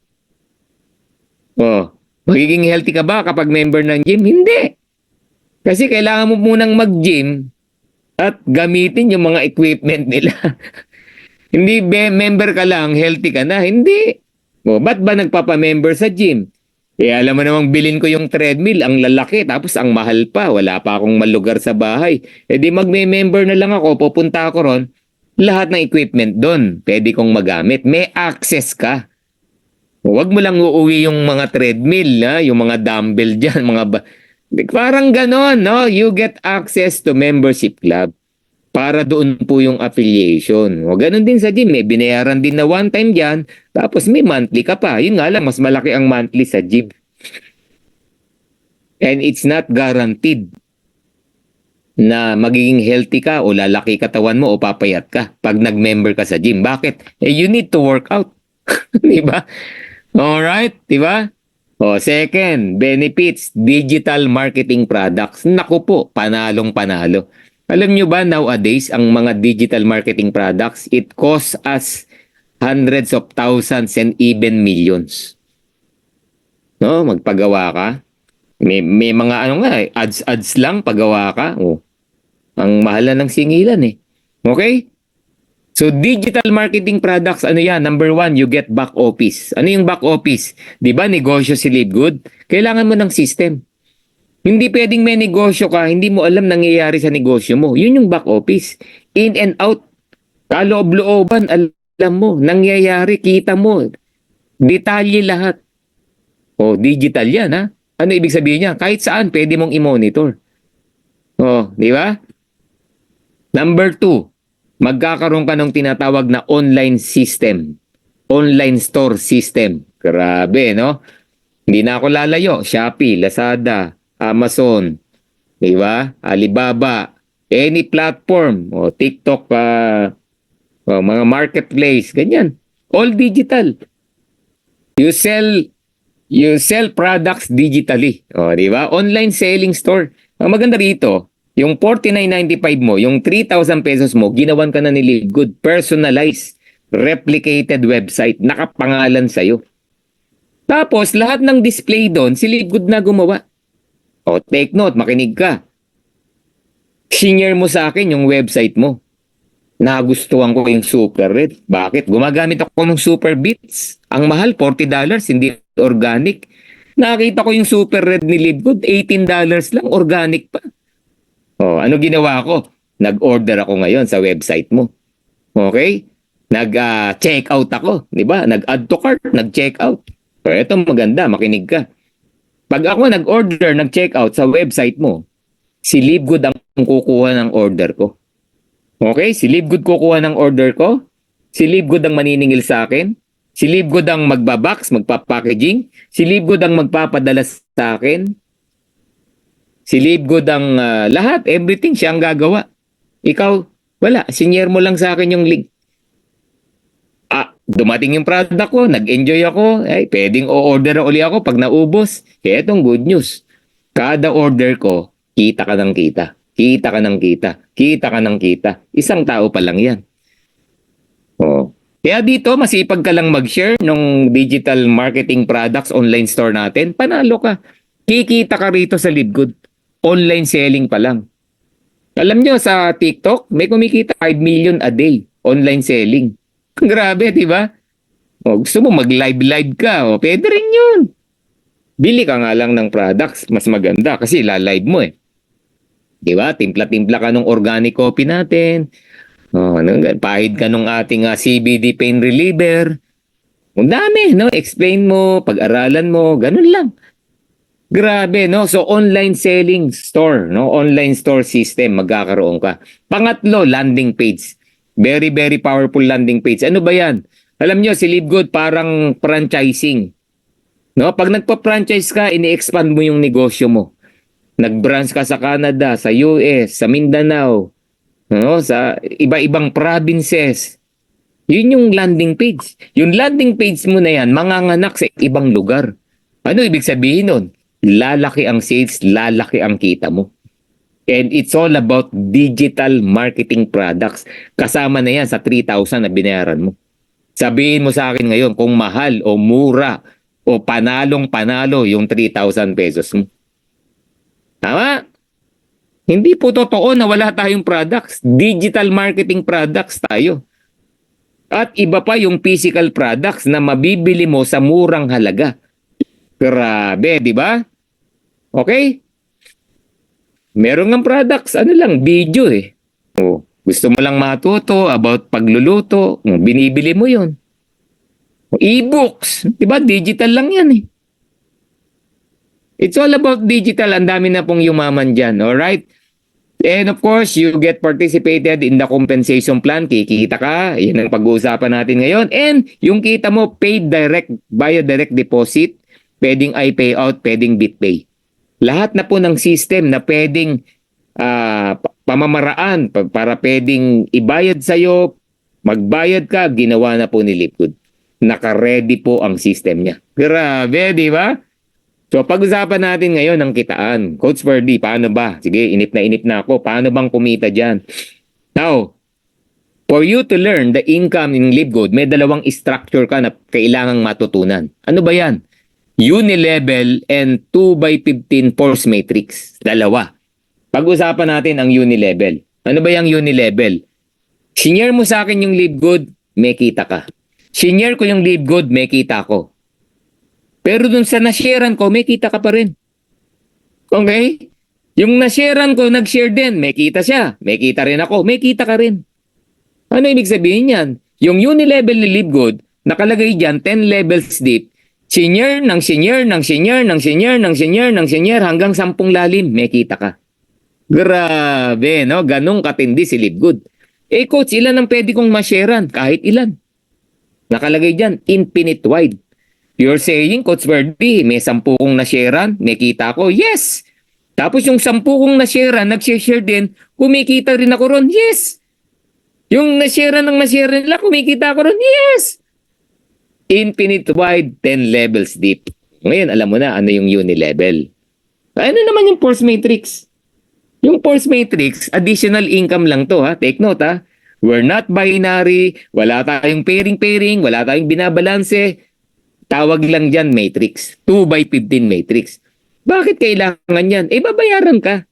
O, magiging healthy ka ba kapag member ng gym? Hindi. Kasi kailangan mo munang mag-gym at gamitin yung mga equipment nila. Hindi member ka lang, healthy ka na. Hindi. O, ba't ba nagpapamember sa gym? Eh, alam mo namang bilhin ko yung treadmill, ang lalaki, tapos ang mahal pa. Wala pa akong malugar sa bahay. Eh di magme-member na lang ako, pupunta ako ron. Lahat ng equipment doon, pwede kong magamit. May access ka. Huwag mo lang uuwi yung mga treadmill, yung mga dumbbell dyan, parang ganon, no? You get access to membership club para doon po yung affiliation. O ganon din sa gym, may binayaran din na one time dyan, tapos may monthly ka pa. Yun nga lang, mas malaki ang monthly sa gym. And it's not guaranteed na magiging healthy ka o lalaki katawan mo o papayat ka pag nag-member ka sa gym. Bakit? Eh, you need to work out. Di ba? Alright, di ba? O, second, benefits, digital marketing products. Naku po, panalong panalo. Alam nyo ba nowadays, ang mga digital marketing products, it costs us hundreds of thousands and even millions. No, magpagawa ka. May mga ano nga, ads lang pagawa ka. Oh, ang mahal na ng singilan eh. Okay? So, digital marketing products, ano yan? Number one, you get back office. Ano yung back office? Di ba, negosyo si Live Good? Kailangan mo ng system. Hindi pwedeng may negosyo ka, hindi mo alam nangyayari sa negosyo mo. Yun yung back office. In and out. Kaloob-looban, alam mo. Nangyayari, kita mo. Detalye lahat. O, digital yan, ha? Ano ibig sabihin niya? Kahit saan, pwede mong i-monitor. O, di ba? Number two, magkakaroon ka ng tinatawag na online system. Online store system. Grabe, no? Hindi na ako lalayo. Shopee, Lazada, Amazon, di ba? Alibaba, any platform, o TikTok, o mga marketplace, ganyan. All digital. You sell products digitally. O, di ba? Online selling store. Ang maganda rito, yung 49.95 mo, yung 3,000 pesos mo, ginawan ka na ni Live Good. Personalized, replicated website, nakapangalan sa'yo. Tapos, lahat ng display doon, si Live Good na gumawa. O, take note, makinig ka. Share mo sa akin yung website mo. Nagustuhan ko yung Super Red. Bakit? Gumagamit ako ng Super Bits. Ang mahal, $40, hindi organic. Nakita ko yung Super Red ni Live Good, $18 lang, organic pa. Oh, ano ginawa ko? Nag-order ako ngayon sa website mo. Okay? Nag-check out ako, 'di ba? Nag-add to cart, nag-check out. So, eto maganda, makinig ka. Pag ako nag-order, nag-check out sa website mo, si Live Good ang kukuha ng order ko. Okay? Si Live Good kukuha ng order ko. Si Live Good ang maniningil sa akin. Si Live Good ang magbabox, magpapackaging. Si Live Good ang magpapadala sa akin. Si Live Good ang lahat, everything siya ang gagawa. Ikaw, wala. Sinyer mo lang sa akin yung link. Dumating yung product ko, nag-enjoy ako, pwedeng o-order uli ako pag naubos. Kaya itong good news. Kada order ko, kita ka ng kita. Kita ka ng kita. Kita ka ng kita. Isang tao pa lang yan. Oh. Kaya dito, masipag ka lang mag-share ng digital marketing products online store natin. Panalo ka. Kikita ka rito sa Live Good. online selling pa lang. Alam nyo, sa TikTok, may kumikita 5 million a day online selling. Grabe, di ba? O, gusto mo mag-live ka, o, pwede rin yun. Bili ka nga lang ng products, mas maganda kasi la-live mo eh. Di ba? Timpla-timpla ka ng organic coffee natin. O, pahid ka ng ating CBD pain reliever. Ang dami, no? Explain mo, pag-aralan mo, ganun lang. Grabe, no? So, online selling store, no? Online store system, magkakaroon ka. Pangatlo, landing page. Very, very powerful landing page. Ano ba yan? Alam nyo, si Livegood parang franchising. No? Pag nagpa-franchise ka, ini-expand mo yung negosyo mo. Nag-branch ka sa Canada, sa US, sa Mindanao, no? Sa iba-ibang provinces. Yun yung landing page. Yung landing page mo na yan, manganganak sa ibang lugar. Ano ibig sabihin nun? Lalaki ang sales, lalaki ang kita mo. And it's all about digital marketing products. Kasama na yan sa 3,000 na binayaran mo. Sabihin mo sa akin ngayon kung mahal o mura o panalong-panalo yung 3,000 pesos mo. Tama? Hindi po totoo na wala tayong products. Digital marketing products tayo. At iba pa yung physical products na mabibili mo sa murang halaga. Grabe, di ba? Okay? Meron ng products, ano lang, video eh. O, gusto mo lang matuto about pagluluto, binibili mo yun. E-books, di ba? Digital lang yan eh. It's all about digital. Ang dami na pong yumaman dyan, alright? And of course, you get participated in the compensation plan. Kikita ka. Yan ang pag-uusapan natin ngayon. And yung kita mo, paid direct via direct deposit. Pwedeng iPayout, pwedeng BitPay. Lahat na po ng system na pwedeng pamamaraan para pwedeng ibayad sa'yo, magbayad ka, ginawa na po ni Livegood. Naka-ready po ang system niya. Grabe, di ba? So, pag-usapan natin ngayon ang kitaan. Coach Ferdy, paano ba? Sige, inip na ako. Paano bang kumita dyan? Now, for you to learn the income in Livegood, may dalawang structure ka na kailangang matutunan. Ano ba yan? Unilevel and 2x15 force matrix. Dalawa. Pag-usapan natin ang unilevel. Ano ba yung unilevel? Senior mo sa akin yung Livegood, may kita ka. Senior ko yung Livegood, may kita ko. Pero dun sa nasharean ko, may kita ka pa rin. Okay? Yung nasharean ko, nag-share din, may kita siya. May kita rin ako, may kita ka rin. Ano ibig sabihin yan? Yung unilevel ni Livegood, nakalagay dyan 10 levels deep, senior ng senior ng senior ng senior ng senior ng senior hanggang 10 lalim, may kita ka. Grabe, no? Ganong katindi si Livegood. Eh coach, ilan ang pwede kong ma-sharean? Kahit ilan. Nakalagay dyan, infinite wide. You're saying, Coach Verdi, may 10 kong na-sharean, may kita ko? Yes! Tapos yung 10 kong na-sharean, nag-share din, kumikita rin ako ron? Yes! Yung na-sharean ng na-sharean nila, kumikita ako ron? Yes! Infinite wide, 10 levels deep. Ngayon, alam mo na ano yung unilevel. Ano naman yung force matrix? Yung force matrix, additional income lang to ha. Take note ha. We're not binary, wala tayong pairing-pairing, wala tayong binabalanse. Tawag lang dyan matrix. 2x15 matrix. Bakit kailangan yan? Eh, babayaran ka.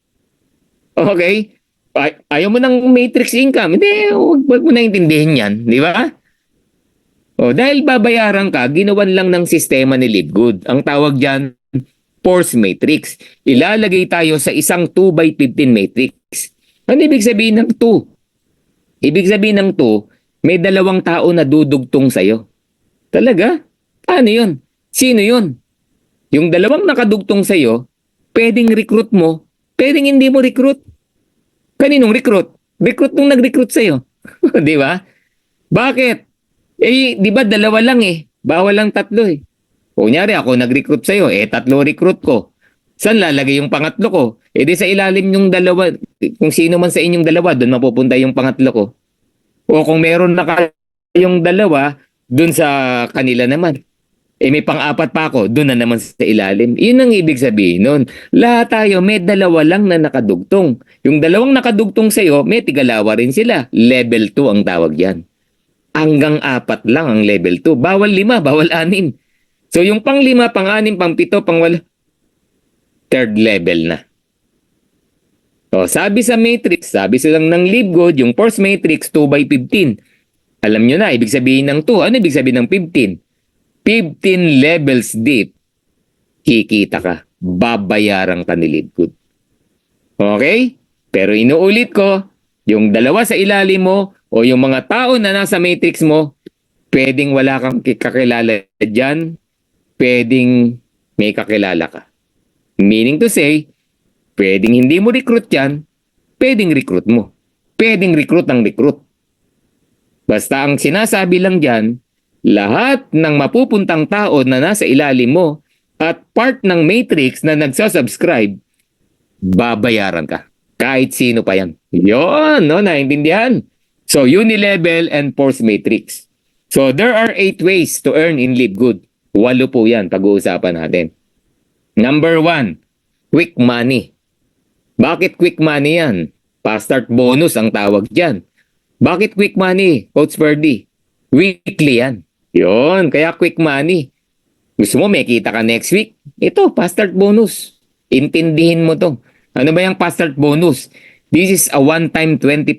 Okay? Ayaw mo ng matrix income. Hindi, huwag mo na intindihin yan. Di ba? O, dahil babayaran ka, ginawan lang ng sistema ni Livegood. Ang tawag dyan, force matrix. Ilalagay tayo sa isang 2x15 matrix. Ano ibig sabihin ng 2? Ibig sabihin ng 2, may 2 tao na dudugtong sa'yo. Talaga? Paano yun? Sino yun? Yung 2 nakadugtong sa'yo, pwedeng recruit mo, pwedeng hindi mo recruit. Kaninong recruit? Recruit nung nag-recruit sa'yo. Di ba? Bakit? Eh, di ba 2 lang eh. Bawal lang 3 eh. Kunyari ako nag-recruit sa'yo, 3 recruit ko. Saan lalagay yung pangatlo ko? Eh di sa ilalim yung 2, kung sino man sa inyong 2, doon mapupunta yung pangatlo ko. O kung meron na kayong 2, doon sa kanila naman. Eh may pang-4 pa ako, doon na naman sa ilalim. Yun ang ibig sabihin nun. Lahat tayo, may 2 lang na nakadugtong. Yung 2 nakadugtong sa'yo, may tigalawa rin sila. Level 2 ang tawag yan. Hanggang 4 lang ang level 2. Bawal 5, bawal 6. So yung pang 5, pang 6, pang 7, pang 8, third level na. O, sabi sa matrix, sabi silang ng LiveGood, yung force matrix 2 by 15. Alam nyo na, ibig sabihin ng 2. Ano ibig sabihin ng 15? 15 levels deep, kikita ka. Babayaran ka ni LiveGood. Okay? Pero inuulit ko, yung dalawa sa ilalim mo o yung mga tao na nasa matrix mo, pwedeng wala kang kakilala dyan, pwedeng may kakilala ka. Meaning to say, pwedeng hindi mo recruit yan, pwedeng recruit mo. Pwedeng recruit ang recruit. Basta ang sinasabi lang dyan, lahat ng mapupuntang tao na nasa ilalim mo at part ng matrix na nagsasubscribe, babayaran ka. Kahit sino pa yan. Yun, no? Naintindihan? So, unilevel and force matrix. So, there are 8 ways to earn in LiveGood. 8 po yan, pag-uusapan natin. Number 1, quick money. Bakit quick money yan? Fast start bonus ang tawag dyan. Bakit quick money, Coach Ferdy? Weekly yan. Yun, kaya quick money. Gusto mo may kita ka next week? Ito, fast start bonus. Intindihin mo to. Ano ba yung fast start bonus? This is a one-time $25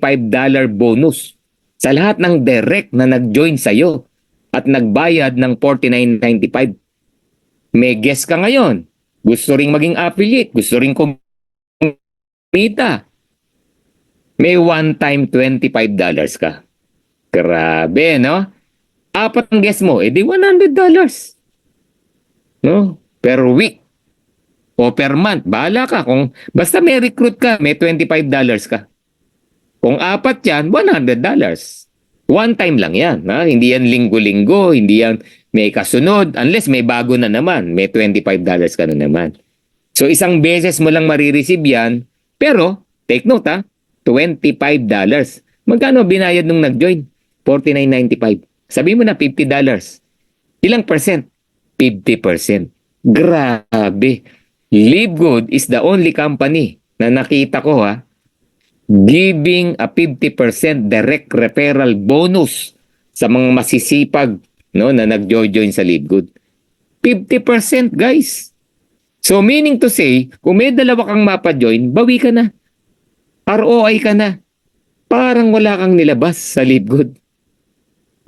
bonus sa lahat ng direct na nag-join sa'yo at nagbayad ng $49.95. May guest ka ngayon. Gusto ring maging affiliate. Gusto ring kumita. May one-time $25 ka. Grabe, no? 4 ang guest mo, edi $100. No? Per week. O per month. Bahala ka. Kung, basta may recruit ka, may $25 ka. Kung 4 yan, $100. One time lang yan. Ha? Hindi yan linggo-linggo. Hindi yan may kasunod. Unless may bago na naman. May $25 ka na naman. So, isang beses mo lang marireceive yan. Pero, take note ha, $25. Magkano binayad nung nag-join? $49.95. Sabi mo na $50. Ilang percent? 50%. Grabe. LiveGood is the only company na nakita ko ha, giving a 50% direct referral bonus sa mga masisipag, no, na nag-join sa LiveGood. 50% guys. So meaning to say, kung may dalawa kang mapa-join, bawi ka na. ROI ka na. Parang wala kang nilabas sa LiveGood.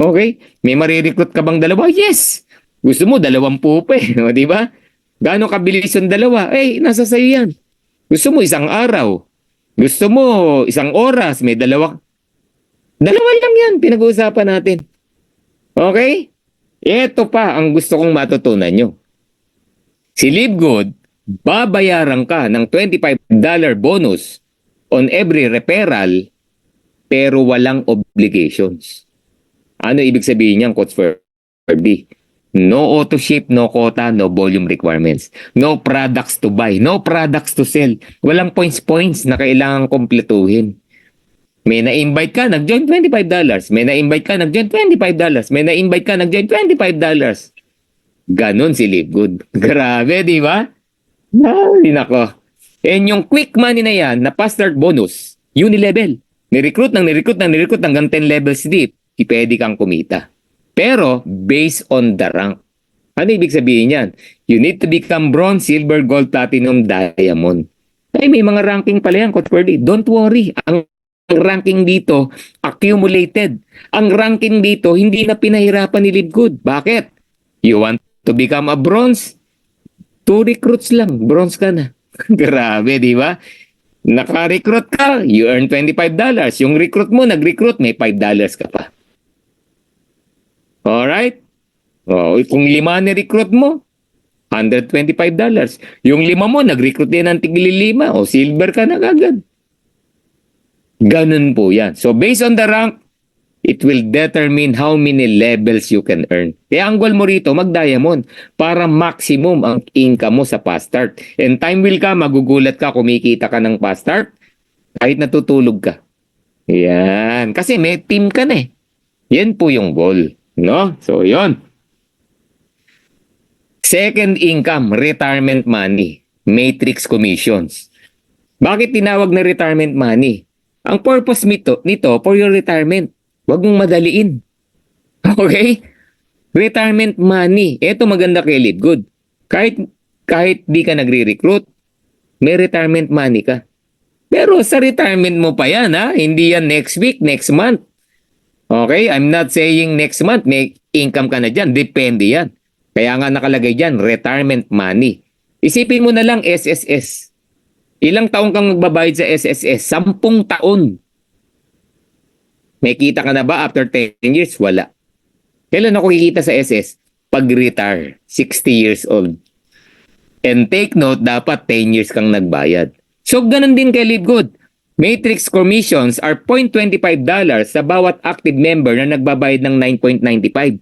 Okay? May marirecruit ka bang dalawa? Yes! Gusto mo 20 pa eh. O, di ba? Gaano kabilis yung dalawa? Eh, nasa sayo yan. Gusto mo 1 araw. Gusto mo 1 oras. May dalawa. Dalawa lang yan. Pinag-uusapan natin. Okay? Ito pa ang gusto kong matutunan nyo. Si LiveGood, babayaran ka ng $25 bonus on every referral pero walang obligations. Ano ibig sabihin niyan, Coach Ferdy? No auto ship, no quota, no volume requirements. No products to buy, no products to sell. Walang points na kailangan kumpletuhin. May na-invite ka, nag-join $25. May na-invite ka, nag-join $25. May na-invite ka, nag-join $25. Ganon si LiveGood. Grabe, di ba? Ay, nako. And yung quick money na yan, na fast start bonus, unilevel. Ni-recruit hanggang 10 levels deep, pwede kang kumita. Pero, based on the rank. Ano ibig sabihin yan? You need to become bronze, silver, gold, platinum, diamond. Ay, may mga ranking pala yan, Coach Ferdy. Don't worry. Ang ranking dito, accumulated. Ang ranking dito, hindi na pinahirapan ni LiveGood. Bakit? You want to become a bronze? 2 recruits lang, bronze ka na. Grabe, di ba? Naka-recruit ka, you earn $25. Yung recruit mo, nag-recruit, may $5 ka pa. Alright? Oh, kung 5 ni-recruit mo, $125. Yung 5 mo, nag-recruit din ng tigli 5, o silver ka na agad. Ganun po yan. So, based on the rank, it will determine how many levels you can earn. Kaya ang goal mo rito, mag-diamond para maximum ang income mo sa fast start. And time will come, magugulat ka, kumikita ka ng fast start, kahit natutulog ka. Yan. Kasi may team ka na eh. Yan po yung goal. No? So, yon. Second income, retirement money. Matrix commissions. Bakit tinawag na retirement money? Ang purpose nito for your retirement. Huwag mong madaliin. Okay? Retirement money. Ito maganda kay LiveGood. Kahit di ka nagre-recruit, may retirement money ka. Pero sa retirement mo pa yan, ha? Hindi yan next week, next month. Okay? I'm not saying next month may income ka na dyan. Depende yan. Kaya nga nakalagay dyan, retirement money. Isipin mo na lang SSS. Ilang taon kang magbabayad sa SSS? 10 taon. May kita ka na ba after 10 years? Wala. Kailan ako kikita sa SS? Pag-retire, 60 years old. And take note, dapat 10 years kang nagbayad. So, ganun din kay LiveGood. Matrix commissions are $0.25 sa bawat active member na nagbabayad ng 9.95.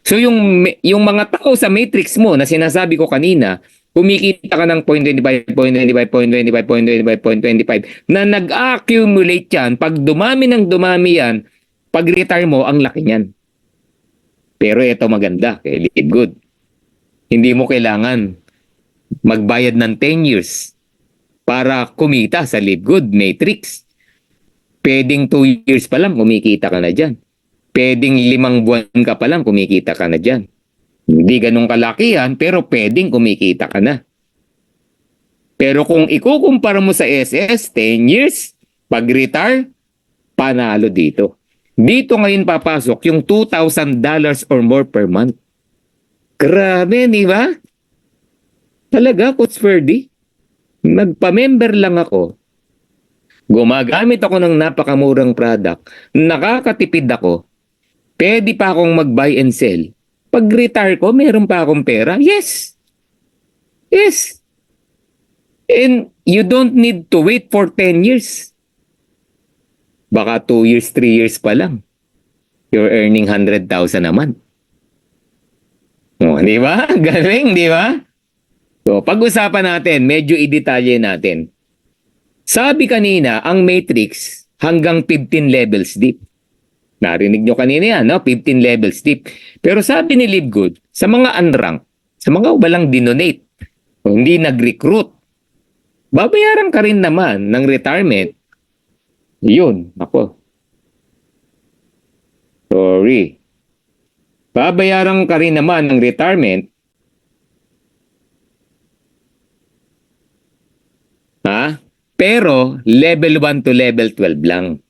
So, yung mga tao sa matrix mo na sinasabi ko kanina, kumikita ka ng 0.25, 0.25, 0.25, 0.25, 0.25 na nag-accumulate yan. Pag dumami ng dumami yan, pag-retire mo, ang laki niyan. Pero ito maganda kay LiveGood. Hindi mo kailangan magbayad ng 10 years para kumita sa LiveGood Matrix. Pwedeng 2 years pa lang kumikita ka na dyan. Pwedeng 5 buwan ka pa lang kumikita ka na dyan. Hindi ganun kalakihan pero pwedeng kumikita ka na. Pero kung ikukumpara mo sa SS, 10 years, pag-retire, panalo dito. Dito ngayon papasok yung $2,000 or more per month. Grabe, di ba? Talaga, Coach Ferdy. Nagpa-member lang ako. Gumagamit ako ng napakamurang product. Nakakatipid ako. Pwede pa akong mag-buy and sell. Pag-retire ko, meron pa akong pera? Yes. Yes. And you don't need to wait for 10 years. Baka 2 years, 3 years pa lang. You're earning 100,000 a month. Oh, di ba? Galing, di ba? So, pag-usapan natin, medyo i-detalye natin. Sabi kanina, ang matrix hanggang 15 levels deep. Narinig nyo kanina yan, no? 15 levels deep. Pero sabi ni LiveGood, sa mga unranked, sa mga walang dinonate, o hindi nag-recruit, babayaran ka rin naman ng retirement. Yun, ako. Sorry. Babayaran ka rin naman ng retirement. Ha? Pero level 1 to level 12 lang.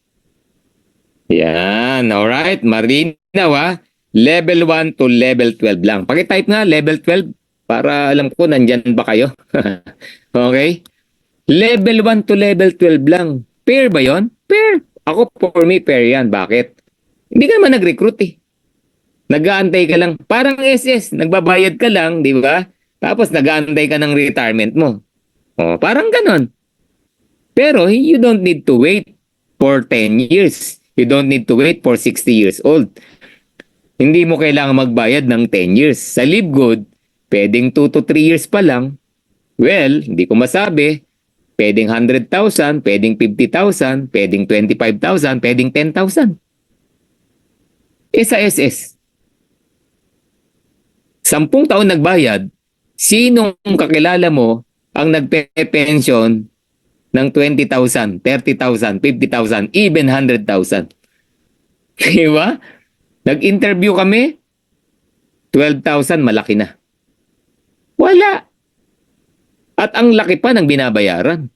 Yan, alright. Marinaw ha. Level 1 to level 12 lang. Paki-type nga level 12 para alam ko nandyan ba kayo. Okay? Level 1 to level 12 lang. Pair ba yon? Pair. Ako for me pair yan. Bakit? Hindi ka naman nag-recruit eh. Nag-aantay ka lang. Parang SS. Nagbabayad ka lang, di ba? Tapos nag-aantay ka ng retirement mo. Oh, parang ganon. Pero you don't need to wait for 10 years. You don't need to wait for 60 years old. Hindi mo kailangan magbayad ng 10 years. Sa LiveGood, pwedeng 2 to 3 years pa lang. Well, hindi ko masabi. Pwedeng 100,000, pwedeng 50,000, pwedeng 25,000, pwedeng 10,000. Sa SS, 10 taon nagbayad, sinong kakilala mo ang nagpe-pension ng 20,000, 30,000, 50,000, even 100,000? Diba? Nag-interview kami, 12,000 malaki na. Wala. At ang laki pa ng binabayaran.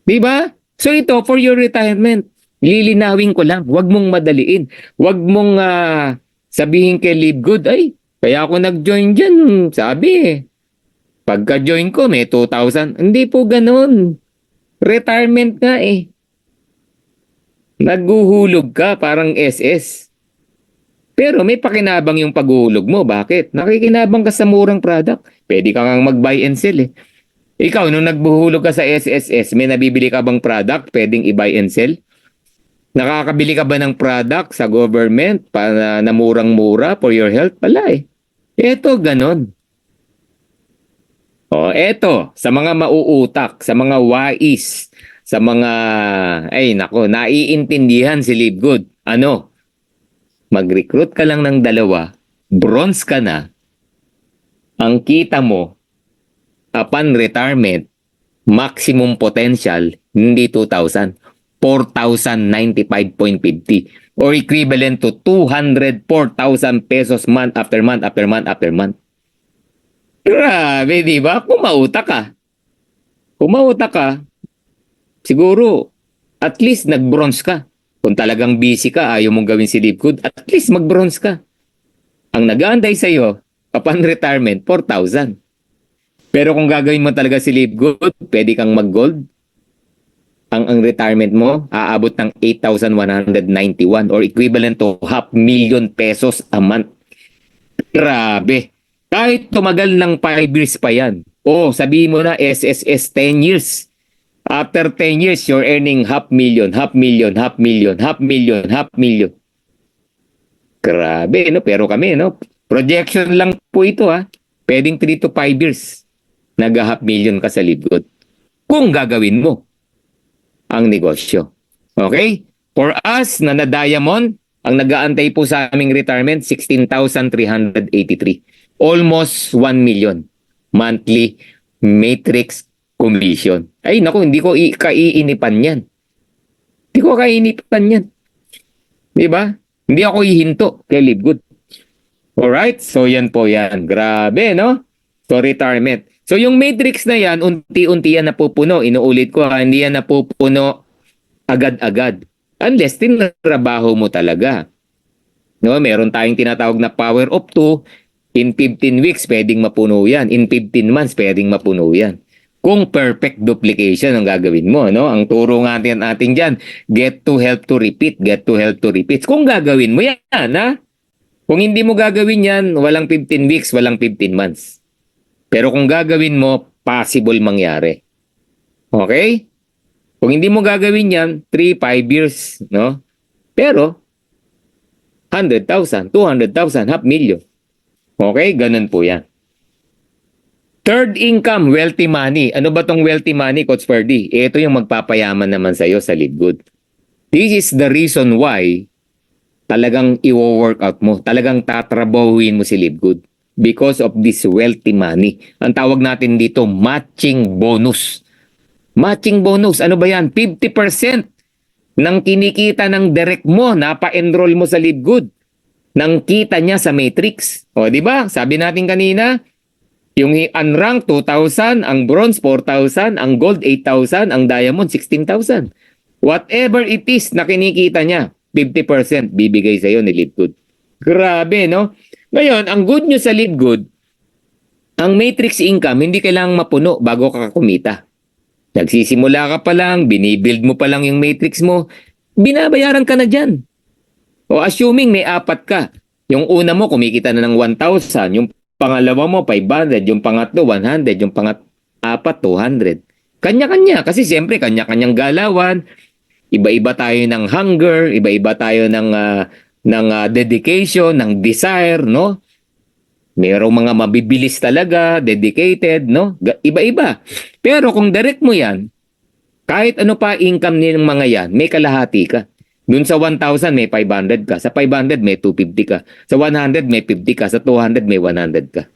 Diba? So ito, for your retirement, lilinawin ko lang, wag mong madaliin. Wag mong sabihin kay LiveGood, ay, kaya ako nag-join dyan, sabi pagka-join ko may 2,000. Hindi po ganun. Retirement nga eh. Naghuhulog ka parang SS. Pero may pakinabang yung paghuhulog mo. Bakit? Nakikinabang ka sa murang product. Pwede ka nga mag-buy and sell eh. Ikaw, nung nagbuhulog ka sa SSS, may nabibili ka bang product pwedeng i-buy and sell? Nakakabili ka ba ng product sa government para na murang-mura for your health? Wala eh. Eto, ganon. O, eto, sa mga mauutak, sa mga wais, sa mga, ay nako, naiintindihan si LiveGood. Ano? Mag-recruit ka lang ng 2, bronze ka na, ang kita mo, upon retirement, maximum potential, hindi 2,000, 4,095.50 or equivalent to 204,000 pesos month after month after month after month. Grabe, di ba? Kumautak ka. Kumautak ka, siguro, at least nag-bronze ka. Kung talagang busy ka, ayaw mong gawin si Live Good, at least mag-bronze ka. Ang nag-aantay sa'yo, upon retirement, 4,000. Pero kung gagawin mo talaga si Live Good, pwede kang mag-gold. Ang retirement mo, aabot ng 8,191 or equivalent to 500,000 pesos a month. Grabe. Kahit tumagal ng 5 years pa yan. O, sabihin mo na SSS 10 years. After 10 years, you're earning 500,000, 500,000, 500,000, 500,000, 500,000. Grabe, no? Pero kami, no? Projection lang po ito, ha? Pwedeng 3 to 5 years. Nag-500,000 ka sa Live Good. Kung gagawin mo ang negosyo. Okay? For us na na-diamond, ang nag-aantay po sa aming retirement, 16,383. Almost 1 million monthly matrix commission. Ay, naku, hindi ko kaiinipan yan. Hindi ko kaiinipan yan. Di ba? Hindi ako ihinto kay Live Good. Alright? So, yan po yan. Grabe, no? So, retirement. So, yung matrix na yan, unti-unti yan napupuno. Inuulit ko, hindi yan napupuno agad-agad. Unless tinrabaho mo talaga. No, meron tayong tinatawag na power of 2. In 15 weeks, pwedeng mapuno yan. In 15 months, pwedeng mapuno yan. Kung perfect duplication ang gagawin mo, no? Ang turo natin dyan, get to help to repeat, get to help to repeat. Kung gagawin mo yan, ha? Kung hindi mo gagawin yan, walang 15 weeks, walang 15 months. Pero kung gagawin mo, possible mangyari. Okay? Kung hindi mo gagawin yan, 3, 5 years, no? Pero, 100,000, 200,000, 500,000. Okay? Ganun po yan. Third income, wealthy money. Ano ba tong wealthy money, Coach Ferdy? Ito yung magpapayaman naman sa'yo sa Live Good. This is the reason why talagang i-workout mo. Talagang tatrabahuin mo si Live Good. Because of this wealthy money. Ang tawag natin dito, matching bonus. Matching bonus, ano ba yan? 50% ng kinikita ng direct mo, napa-enroll mo sa Live Good, ng kita niya sa matrix. O, di ba? Sabi natin kanina, yung unranked 2,000, ang bronze 4,000, ang gold 8,000, ang diamond 16,000. Whatever it is na kinikita niya, 50% bibigay sa'yo ni Live Good. Grabe, no? Ngayon, ang good news sa Live Good, ang matrix income, hindi kailangang mapuno bago ka kumita. Nagsisimula ka pa lang, binibuild mo pa lang yung matrix mo, binabayaran ka na dyan. O assuming may 4 ka, yung una mo kumikita na ng 1,000, yung pangalawa mo 500, yung pangatlo 100, yung pang-apat 200. Kanya-kanya, kasi siyempre kanya-kanyang galawan, iba-iba tayo ng hunger, iba-iba tayo ng dedication, ng desire, no? Merong mga mabibilis talaga, dedicated, no? Iba-iba. Pero kung direct mo yan, kahit ano pa income ng mga yan, may kalahati ka. Dun sa 1,000 may 500 ka, sa 500 may 250 ka, sa 100 may 50 ka, sa 200 may 100 ka.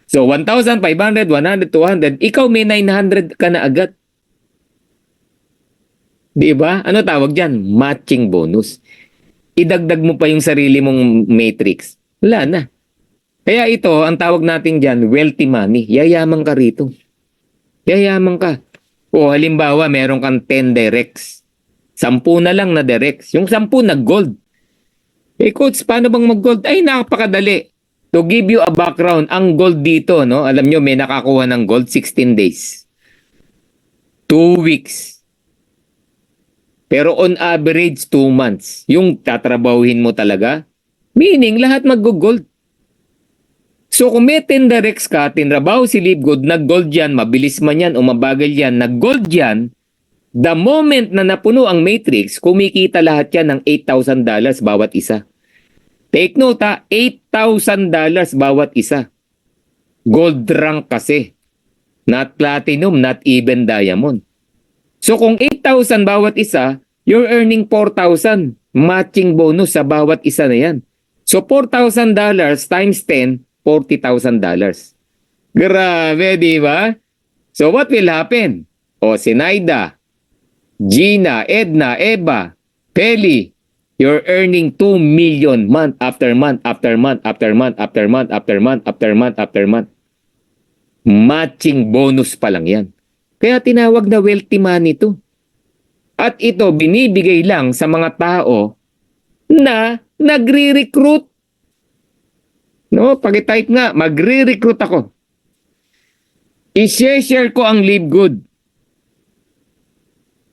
So 1,500, 100, 200, ikaw may 900 ka na agad. Di ba? Ano tawag dyan? Matching bonus. Idagdag mo pa yung sarili mong matrix. Wala na. Kaya ito, ang tawag natin dyan, wealthy money. Yayaman ka rito. Yayaman ka. O halimbawa, meron kang 10 directs. 10 na lang na directs. Yung 10 na gold. Eh coach, paano bang mag-gold? Ay, napakadali. To give you a background, ang gold dito, no? Alam nyo, may nakakuha ng gold 16 days. 2 weeks. Pero on average, 2 months. Yung tatrabahuhin mo talaga, meaning lahat mag-gold. So kung may 10 directs ka, tinrabaho si Live Good, nag-gold yan, mabilis man yan o mabagal yan, nag-gold yan, the moment na napuno ang matrix, kumikita lahat yan ng $8,000 bawat isa. Take note ha, $8,000 bawat isa. Gold rank kasi. Not platinum, not even diamond. So kung 8,000 bawat isa, you're earning 4,000 matching bonus sa bawat isa na yan. So $4,000 times 10, $40,000. Grabe, di ba? So what will happen? O Sinaida, Gina, Edna, Eva, Peli, you're earning 2 million month after month after month after month after month after month after month after month. Matching bonus pa lang yan. Kaya tinawag na wealthy money to. At ito binibigay lang sa mga tao na nagre-recruit. No, paki-type nga, magre-recruit ako. I-share ko ang Live Good.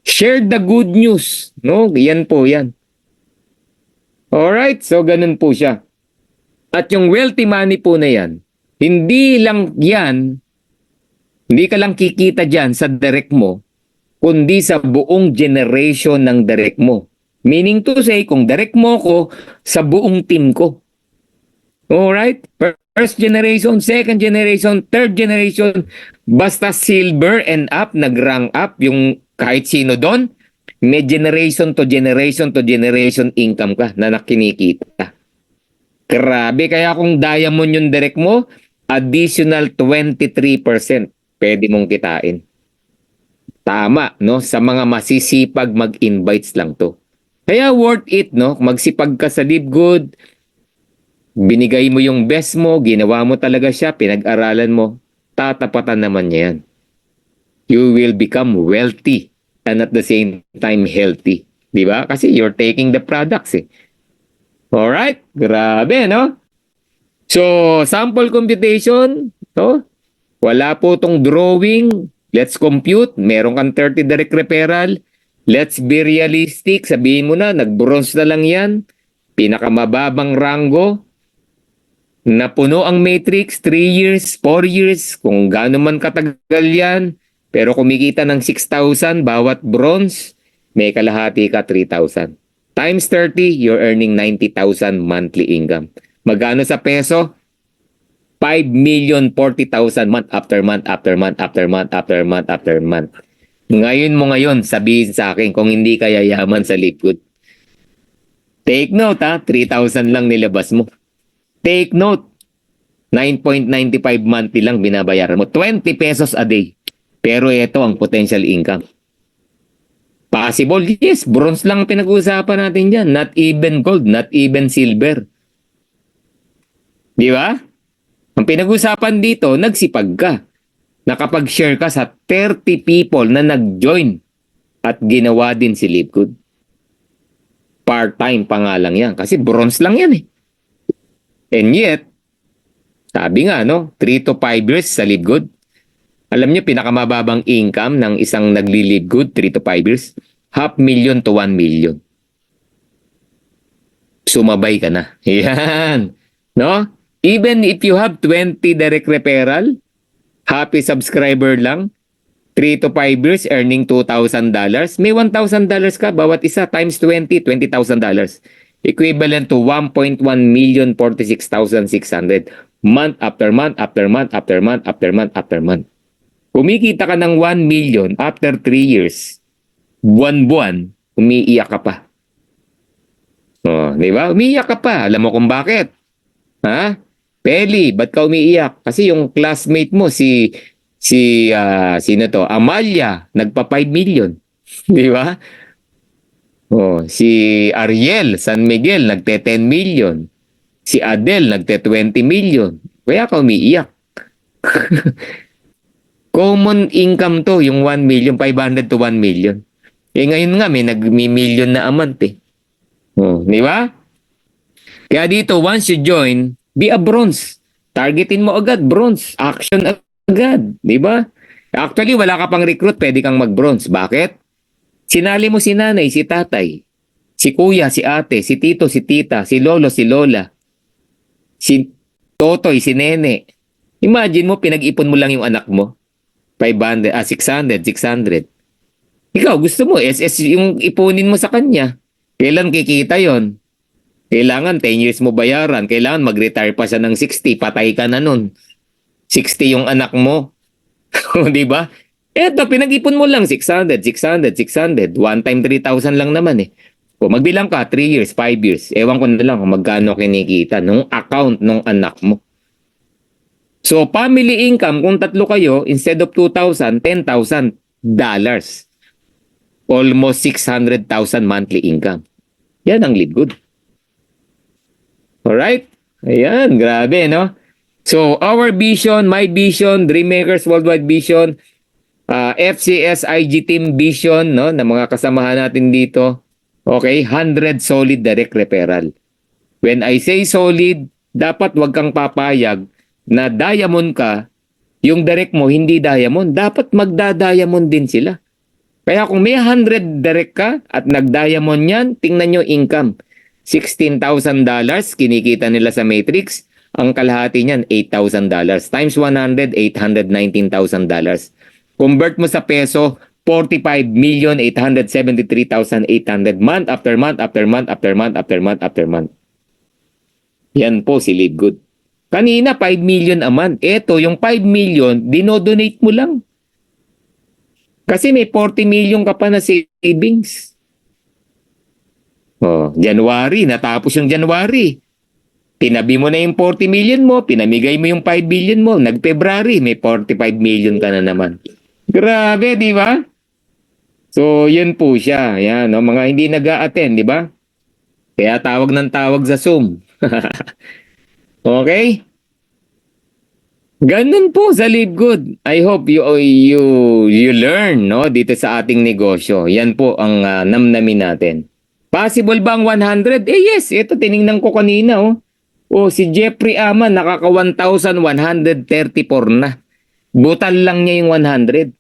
Share the good news. No, yan po yan. Alright, so ganun po siya. At yung wealthy money po na yan, hindi ka lang kikita dyan sa direct mo, kundi sa buong generation ng direct mo. Meaning to say, kung direct mo ko, sa buong team ko. Alright? First generation, second generation, third generation, basta silver and up, nag-rank up yung kahit sino doon, may generation to generation to generation income ka na nakinikita. Grabe, kaya kung diamond yung direct mo, additional 23% pwede mong kitain. Tama, no? Sa mga masisipag mag-invites lang to. Kaya worth it, no? Magsipag ka sa Live Good, binigay mo yung best mo, ginawa mo talaga siya, pinag-aralan mo, tatapatan naman niya yan. You will become wealthy and at the same time healthy. Di ba? Kasi you're taking the products eh. Alright? Grabe, no? So, sample computation, no? Wala po tong drawing. Let's compute. Meron kang 30 direct referral. Let's be realistic. Sabihin mo na, nag-bronze na lang yan. Pinakamababang rango. Napuno ang matrix, 3 years, 4 years, kung gaano man katagal yan. Pero kumikita ng 6,000 bawat bronze, may kalahati ka 3,000. Times 30, you're earning 90,000 monthly income. Magkano sa peso? 5,040,000 month after month after month after month after month after month. Ngayon, sabihin sa akin kung hindi ka yayaman sa Live Good. Take note 3,000 lang nilabas mo. Take note, 9.95 monthly lang binabayaran mo. 20 pesos a day. Pero ito ang potential income. Possible, yes. Bronze lang ang pinag-uusapan natin dyan. Not even gold, not even silver. Di ba? Ang pinag-uusapan dito, nagsipag ka. Nakapag-share ka sa 30 people na nag-join at ginawa din si Live Good. Part-time pa nga lang yan. Kasi bronze lang yan eh. And yet, sabi nga, no, 3 to 5 years sa Live Good. Alam niyo, pinakamababang income ng isang nagli-Live Good, 3 to 5 years, 500,000 to 1 million. Sumabay ka na. Yan. No? Even if you have 20 direct referral, happy subscriber lang, 3 to 5 years, earning $2,000, may $1,000 ka bawat isa times 20, $20,000. Equivalent to 1.1 million 46,600 month after month after month after month after month after month. Kumikita ka ng 1 million after 3 years. Buwan-buwan, umiiyak ka pa. Oh, di ba? Umiiyak ka pa. Alam mo kung bakit? Ha? Peli, ba't ka umiiyak? Kasi yung classmate mo sino to? Amalia, nagpa 5 million. Di ba? Oh, si Ariel San Miguel nagte 10 million. Si Adele nagte 20 million. Kaya ka umiiyak. Common income to, yung 1 million, 500 to 1 million. Eh ngayon nga may nag-million na a month eh. Oh, di ba? Kaya dito, once you join, be a bronze. Targetin mo agad, bronze. Action agad, di ba? Actually, wala ka pang recruit, pwede kang mag-bronze. Bakit? Sinali mo si nanay, si tatay, si kuya, si ate, si tito, si tita, si lolo, si lola, si totoy, si nene. Imagine mo, pinag-ipon mo lang yung anak mo. 500, 600. Ikaw, gusto mo, SS yung ipunin mo sa kanya. Kailan kikita yon? Kailangan 10 years mo bayaran. Kailangan mag-retire pa siya ng 60. Patay ka na nun. 60 yung anak mo. Di ba? Eto, pinag-ipon mo lang 600. One time 3,000 lang naman eh. O magbilang ka, 3 years, 5 years. Ewan ko na lang kung magkano kinikita nung account nung anak mo. So, family income, kung tatlo kayo, instead of 2,000, $10,000. Almost 600,000 monthly income. Yan ang Live Good. Alright? Ayan, grabe, no? So, our vision, my vision, Dreammakers Worldwide Vision, FCS IG Team Vision, no, na mga kasamahan natin dito. Okay, 100 solid direct referral. When I say solid, dapat wag kang papayag na diamond ka, yung direct mo hindi diamond. Dapat magda-diamond din sila. Kaya kung may 100 direct ka at nag-diamond yan, tingnan nyo income. $16,000 kinikita nila sa Matrix. Ang kalahati niyan, $8,000. Times 100, $819,000. Convert mo sa peso, 45,873,800 month after month after month after month after month after month. Yan po si Live Good. Kanina, 5 million a month. Ito, yung 5 million, dinodonate mo lang. Kasi may 40 million ka pa na savings. Oh, January, natapos yung January. Tinabi mo na yung 40 million mo, pinamigay mo yung 5 billion mo. Nag-February, may 45 million ka na naman. Grabe, di ba? So, yun po siya. Yan, no? Mga hindi nag-a-attend, di ba? Kaya tawag ng tawag sa Zoom. Okay? Ganun po sa Live Good. I hope you learn, no, dito sa ating negosyo. Yan po ang namnamin natin. Possible ba ang 100? Yes, ito tiningnan ko kanina, oh. Oh, si Jeffrey Aman nakaka 1,134 na. Butal lang niya yung 100.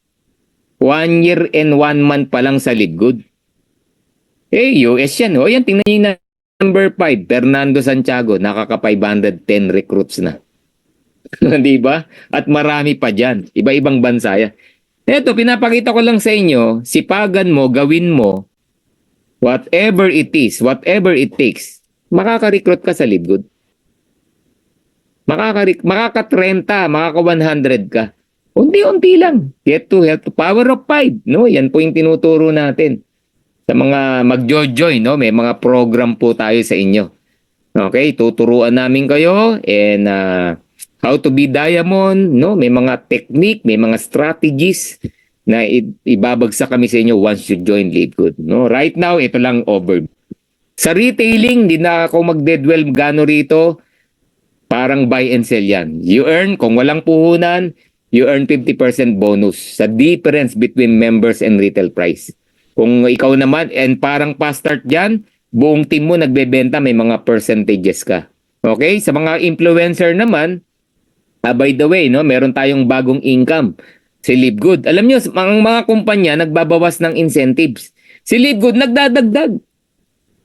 1 year and 1 month pa lang sa Live Good. US yan, oh. Yan, tingnan niyo na number 5, Fernando Santiago, nakaka 510 recruits na. Di ba? At marami pa dyan. Iba-ibang bansa yan. Ito, pinapakita ko lang sa inyo, sipagan mo, gawin mo, whatever it is, whatever it takes, makaka-recruit ka sa Live Good. Makaka-30, makaka-100 ka. Unti-unti lang. Get to health, power of 5. No? Yan po yung tinuturo natin. Sa mga magjo-join, no? May mga program po tayo sa inyo. Okay? Tuturuan namin kayo and how to be diamond, no? May mga technique, may mga strategies na ibabagsak kami sa inyo once you join Live Good, no? Right now, ito lang over. Sa retailing, di na ako magdedwell gano rito. Parang buy and sell yan. You earn, kung walang puhunan, you earn 50% bonus sa difference between members and retail price. Kung ikaw naman, and parang pa-start dyan, buong team mo nagbebenta, may mga percentages ka. Okay? Sa mga influencer naman, by the way, no, meron tayong bagong income. Si Live Good. Alam niyo, ang mga kumpanya nagbabawas ng incentives. Si Live Good nagdadagdag.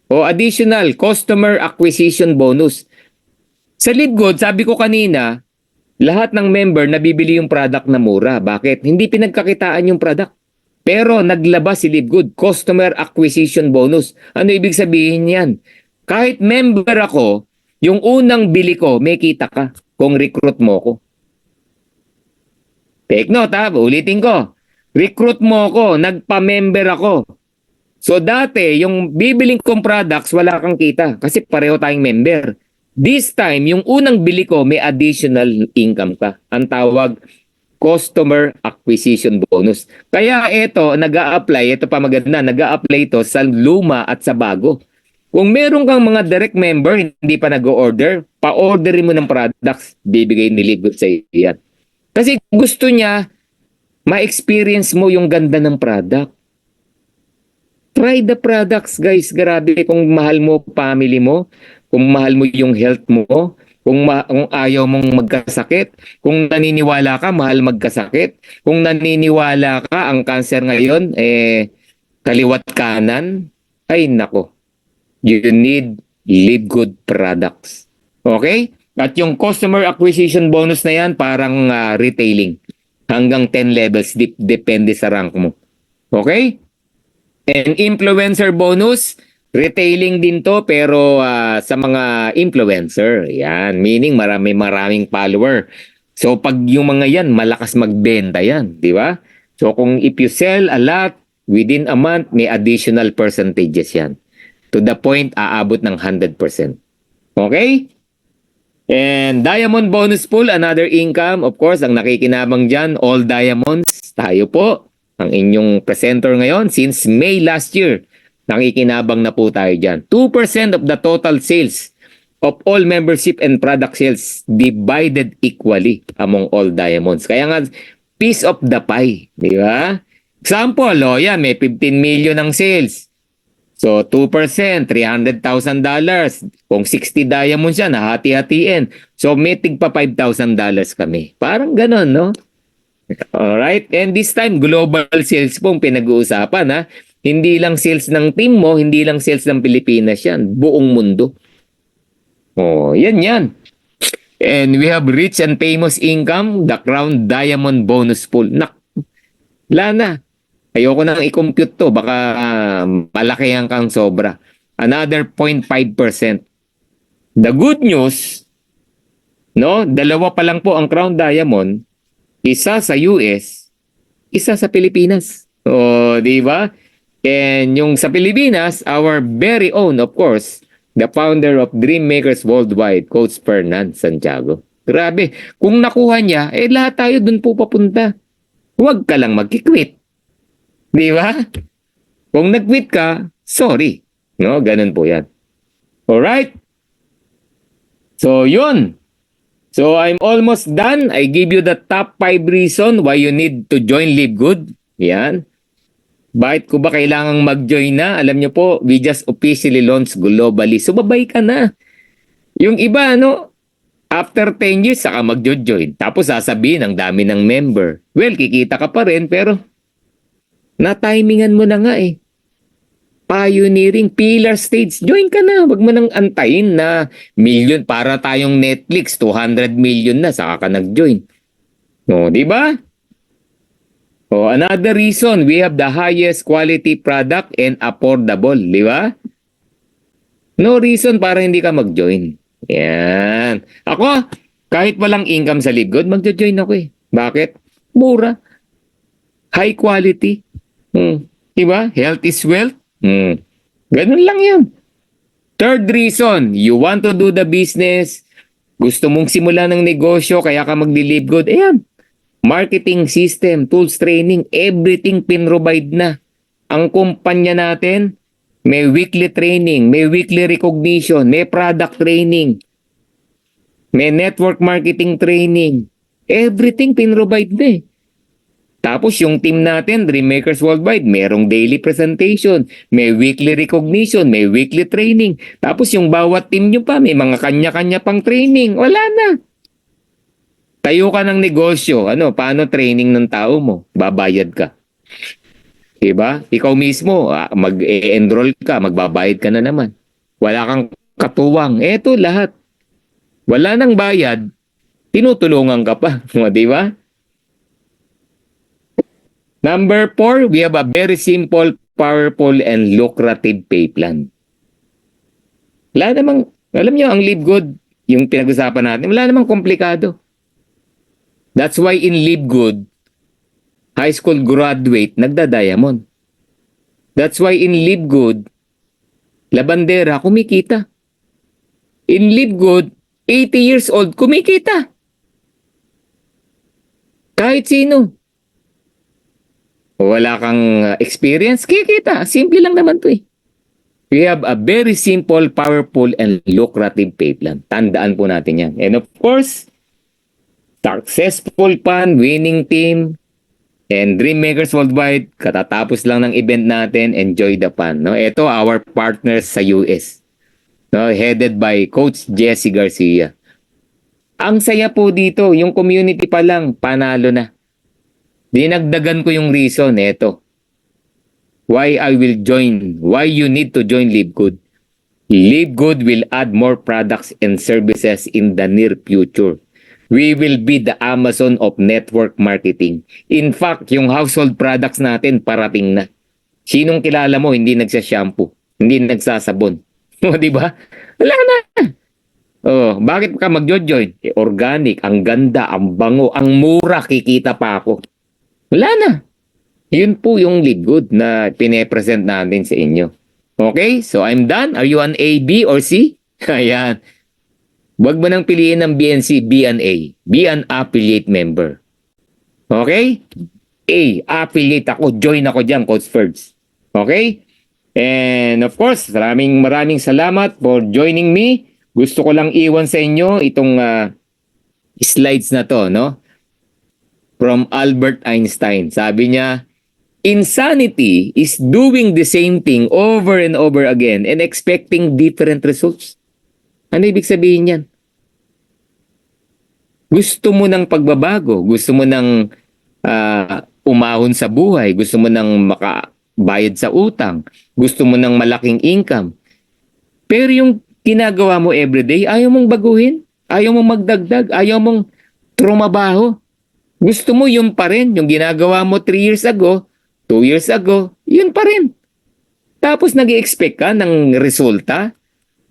O additional customer acquisition bonus. Sa Live Good, sabi ko kanina, lahat ng member nabibili yung product na mura. Bakit? Hindi pinagkakitaan yung product. Pero naglabas si Live Good, customer acquisition bonus. Ano ibig sabihin yan? Kahit member ako, yung unang bili ko, may kita ka kung recruit mo ko. Take note ha, ulitin ko. Recruit mo ko, nagpa-member ako. So dati, yung bibiling kong products, wala kang kita kasi pareho tayong member. This time, yung unang bili ko, may additional income ka. Ang tawag, customer acquisition bonus. Kaya ito, nag-a-apply, ito pa maganda, nag-a-apply ito sa luma at sa bago. Kung meron kang mga direct member, hindi pa nag-order, pa-orderin mo ng products, bibigay ni Live Good sa iyan. Kasi gusto niya, ma-experience mo yung ganda ng product. Try the products, guys. Grabe, kung mahal mo family mo, kung mahal mo yung health mo, kung ayaw mong magkasakit, kung naniniwala ka, mahal magkasakit, kung naniniwala ka, ang cancer ngayon, kaliwat kanan, ay nako. You need Live Good products. Okay? At yung customer acquisition bonus na yan, parang retailing. Hanggang 10 levels, depende sa rank mo. Okay? And influencer bonus, retailing din to, pero sa mga influencer. Yan, meaning maraming follower. So pag yung mga yan, malakas magbenta yan. Di ba? So kung if you sell a lot, within a month, may additional percentages yan. To the point, aabot ng 100%. Okay? And diamond bonus pool, another income. Of course, ang nakikinabang dyan, all diamonds. Tayo po, ang inyong presenter ngayon, since May last year, nakikinabang na po tayo dyan. 2% of the total sales of all membership and product sales divided equally among all diamonds. Kaya nga, piece of the pie. Di ba? Example, yan, may 15 million ng sales. So, 2%, $300,000. Kung 60 diamonds yan, hati-hatiin. So, may tigpa $5,000 kami. Parang ganon, no? Alright? And this time, global sales po ang pinag-uusapan, ha? Hindi lang sales ng team mo, hindi lang sales ng Pilipinas yan. Buong mundo. Yan. And we have rich and famous income, the Crown Diamond Bonus Pool. Wala na. Ayoko nang i-compute to. Baka malaki ang kang sobra. Another 0.5%. The good news, no? Dalawa pa lang po ang Crown Diamond. Isa sa US, isa sa Pilipinas. Di ba? And yung sa Pilipinas, our very own, of course, the founder of Dream Makers Worldwide, Coach Fernand Santiago. Grabe. Kung nakuha niya, lahat tayo dun po papunta. Huwag ka lang magkikwit. Di ba? Kung nag-quit ka, sorry. No, ganun po yan. Alright? So, yun. So, I'm almost done. I give you the top 5 reason why you need to join Live Good. Yan. Bakit ko ba kailangang mag-join na? Alam niyo po, we just officially launched globally. So, babay ka na. Yung iba, after 10 years, saka mag-join. Tapos sasabihin, ang dami ng member. Well, kikita ka pa rin, pero na-timingan mo na nga eh. Pioneering, pillar stage, join ka na. Wag mo nang antayin na million para tayong Netflix, 200 million na, saka ka nag-join. Di ba? Another reason, we have the highest quality product and affordable, di ba? No reason para hindi ka mag-join. Yan. Ako, kahit walang income sa Live Good, mag-join ako eh. Bakit? Mura. High quality. Diba? Health is wealth. Ganun lang yan. Third reason, you want to do the business, gusto mong simula ng negosyo, kaya ka mag-Live Good. Ayan. Marketing system, tools, training, everything pinrovide na. Ang kumpanya natin, may weekly training, may weekly recognition, may product training, may network marketing training. Everything pinrovide na eh. Tapos yung team natin, Dream Makers Worldwide, merong daily presentation, may weekly recognition, may weekly training. Tapos yung bawat team nyo pa, may mga kanya-kanya pang training. Wala na. Tayo ka ng negosyo. Paano training ng tao mo? Babayad ka. Diba? Ikaw mismo, mag-enroll ka, magbabayad ka na naman. Wala kang katuwang. Eto lahat. Wala nang bayad, tinutulungan ka pa. Diba? Number 4, we have a very simple, powerful, and lucrative pay plan. Wala namang, alam nyo, ang Live Good, yung pinag-usapan natin, wala namang komplikado. That's why in Live Good, high school graduate, nagda-diamond. That's why in Live Good, labandera, kumikita. In Live Good, 80 years old, kumikita. Kahit sino. Wala kang experience, kikita. Simple lang naman to eh. We have a very simple, powerful, and lucrative pay plan. Tandaan po natin yan. And of course, successful pan, winning team, and Dream Makers Worldwide, katatapos lang ng event natin, enjoy the fun. Ito, our partners sa US. Headed by Coach Jesse Garcia. Ang saya po dito, yung community pa lang, panalo na. Dinagdagan ko yung reason, eto. Why I will join, why you need to join Live Good. Live Good will add more products and services in the near future. We will be the Amazon of network marketing. In fact, yung household products natin parating na. Sinong kilala mo hindi nagsashampoo, hindi nagsasabon? Di ba? Wala na. Bakit ka mag-join? Organic, ang ganda, ang bango, ang mura, kikita pa ako. Wala na. Yun po yung Live Good na pine-present natin sa inyo. Okay? So I'm done. Are you an A, B, or C? Ayan. Huwag mo nang piliin ng BNC, B and A. Be an affiliate member. Okay? A, affiliate ako. Join ako dyan, Coach Ferds. Okay? And of course, maraming salamat for joining me. Gusto ko lang iwan sa inyo itong slides na to, no? from Albert Einstein. Sabi niya, insanity is doing the same thing over and over again and expecting different results. Ano ibig sabihin yan? Gusto mo ng pagbabago, gusto mo ng umahon sa buhay, gusto mo ng makabayad sa utang, gusto mo ng malaking income. Pero yung ginagawa mo everyday, ayaw mong baguhin, ayaw mong magdagdag, ayaw mong trumabaho. Gusto mo yun pa rin, yung ginagawa mo 3 years ago, 2 years ago, yun pa rin. Tapos nag-i-expect ka ng resulta,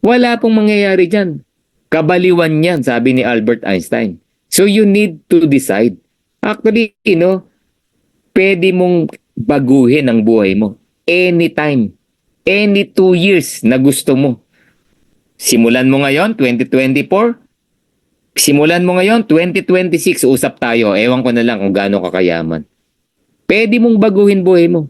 wala pong mangyayari dyan. Kabaliwan yan, sabi ni Albert Einstein. So you need to decide. Actually, pwede mong baguhin ang buhay mo. Anytime. Any 2 years na gusto mo. Simulan mo ngayon, 2024. Simulan mo ngayon, 2026, usap tayo. Ewan ko na lang kung gaano kakayaman. Pwede mong baguhin buhay mo.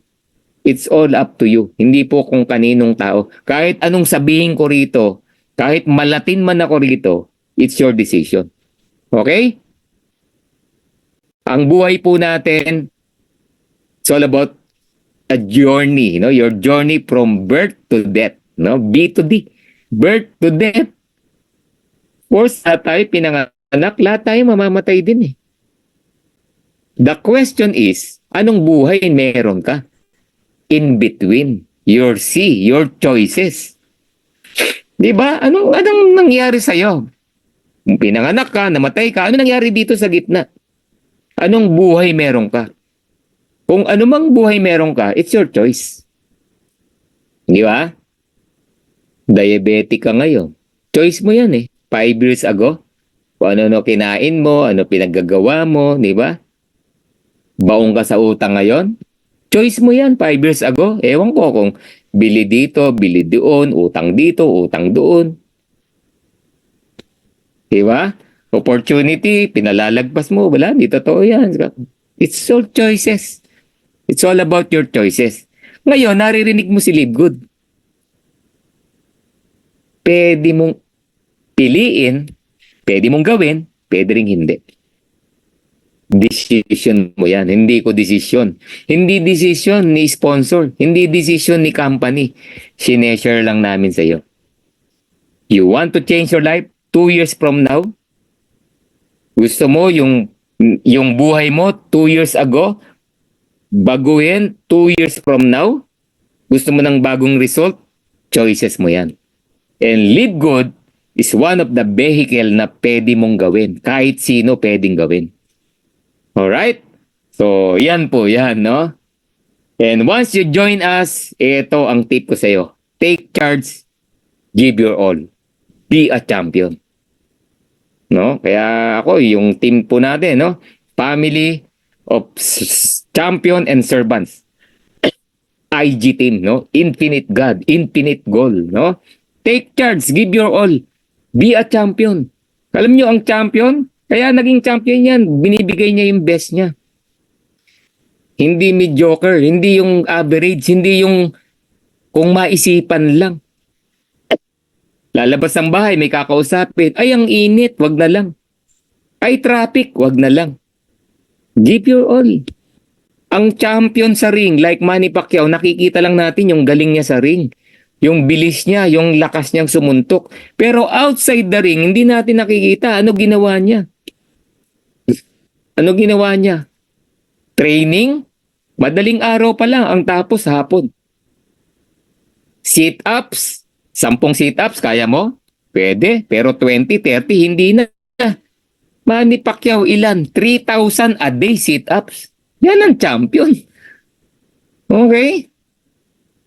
It's all up to you. Hindi po kung kaninong tao. Kahit anong sabihin ko rito, kahit malatin man ako rito, it's your decision. Okay? Ang buhay po natin, it's all about a journey. Your journey from birth to death. B to D. Birth to death. Of course, tayo pinanganak, lahat tayo mamamatay din eh. The question is, anong buhay meron ka? In between, your your choices. Di ba? Anong nangyari sa'yo? Pinanganak ka, namatay ka, ano nangyari dito sa gitna? Anong buhay meron ka? Kung anumang buhay meron ka, it's your choice. Di ba? Diabetic ka ngayon. Choice mo yan eh. 5 years ago, kung ano kinain mo, ano pinaggagawa mo, di ba? Baong ka sa utang ngayon, choice mo yan 5 years ago. Ewan ko kung bili dito, bili doon, utang dito, utang doon. Di ba? Opportunity, pinalalagpas mo, wala, di totoo yan. It's all choices. It's all about your choices. Ngayon, naririnig mo si Live Good. Pwede mong piliin, pwede mong gawin, pwede ring hindi. Decision mo yan. Hindi ko decision. Hindi decision ni sponsor. Hindi decision ni company. Sineshare lang namin sa iyo. You want to change your life 2 years from now? Gusto mo yung buhay mo 2 years ago, baguhin 2 years from now? Gusto mo ng bagong result? Choices mo yan. And Live Good is one of the vehicle na pwede mong gawin. Kahit sino pwedeng gawin. Alright? So, yan po, yan, no? And once you join us, ito ang tip ko sa iyo. Take charge, give your all. Be a champion. No? Kaya ako, yung team po natin, no? Family of champion and servants. IG team, no? Infinite God, infinite goal, no? Take charge, give your all. Be a champion. Alam nyo, ang champion, kaya naging champion yan, binibigay niya yung best niya. Hindi mediocre, hindi yung average, hindi yung kung maisipan lang. Lalabas ng bahay, may kakausapin, ay ang init, wag na lang. Ay traffic, wag na lang. Give your all. Ang champion sa ring, like Manny Pacquiao, nakikita lang natin yung galing niya sa ring. Yung bilis niya, yung lakas niyang sumuntok. Pero outside the ring, hindi natin nakikita. Ano ginawa niya? Ano ginawa niya? Training? Madaling araw pa lang, ang tapos hapon. Sit-ups? 10 sit-ups, kaya mo? Pwede, pero 20, 30, hindi na. Manny Pacquiao, ilan? 3,000 a day sit-ups. Yan ang champion. Okay?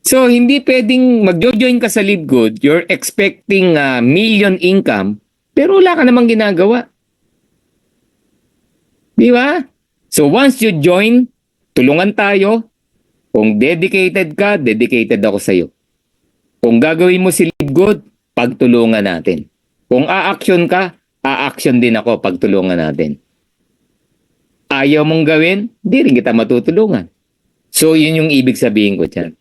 So, hindi pwedeng mag-join ka sa Live Good, you're expecting million income, pero wala ka namang ginagawa. Di ba? So, once you join, tulungan tayo. Kung dedicated ka, dedicated ako sa iyo. Kung gagawin mo si Live Good, pagtulungan natin. Kung a-action ka, a-action din ako, pagtulungan natin. Ayaw mong gawin, di rin kita matutulungan. So, yun yung ibig sabihin ko dyan.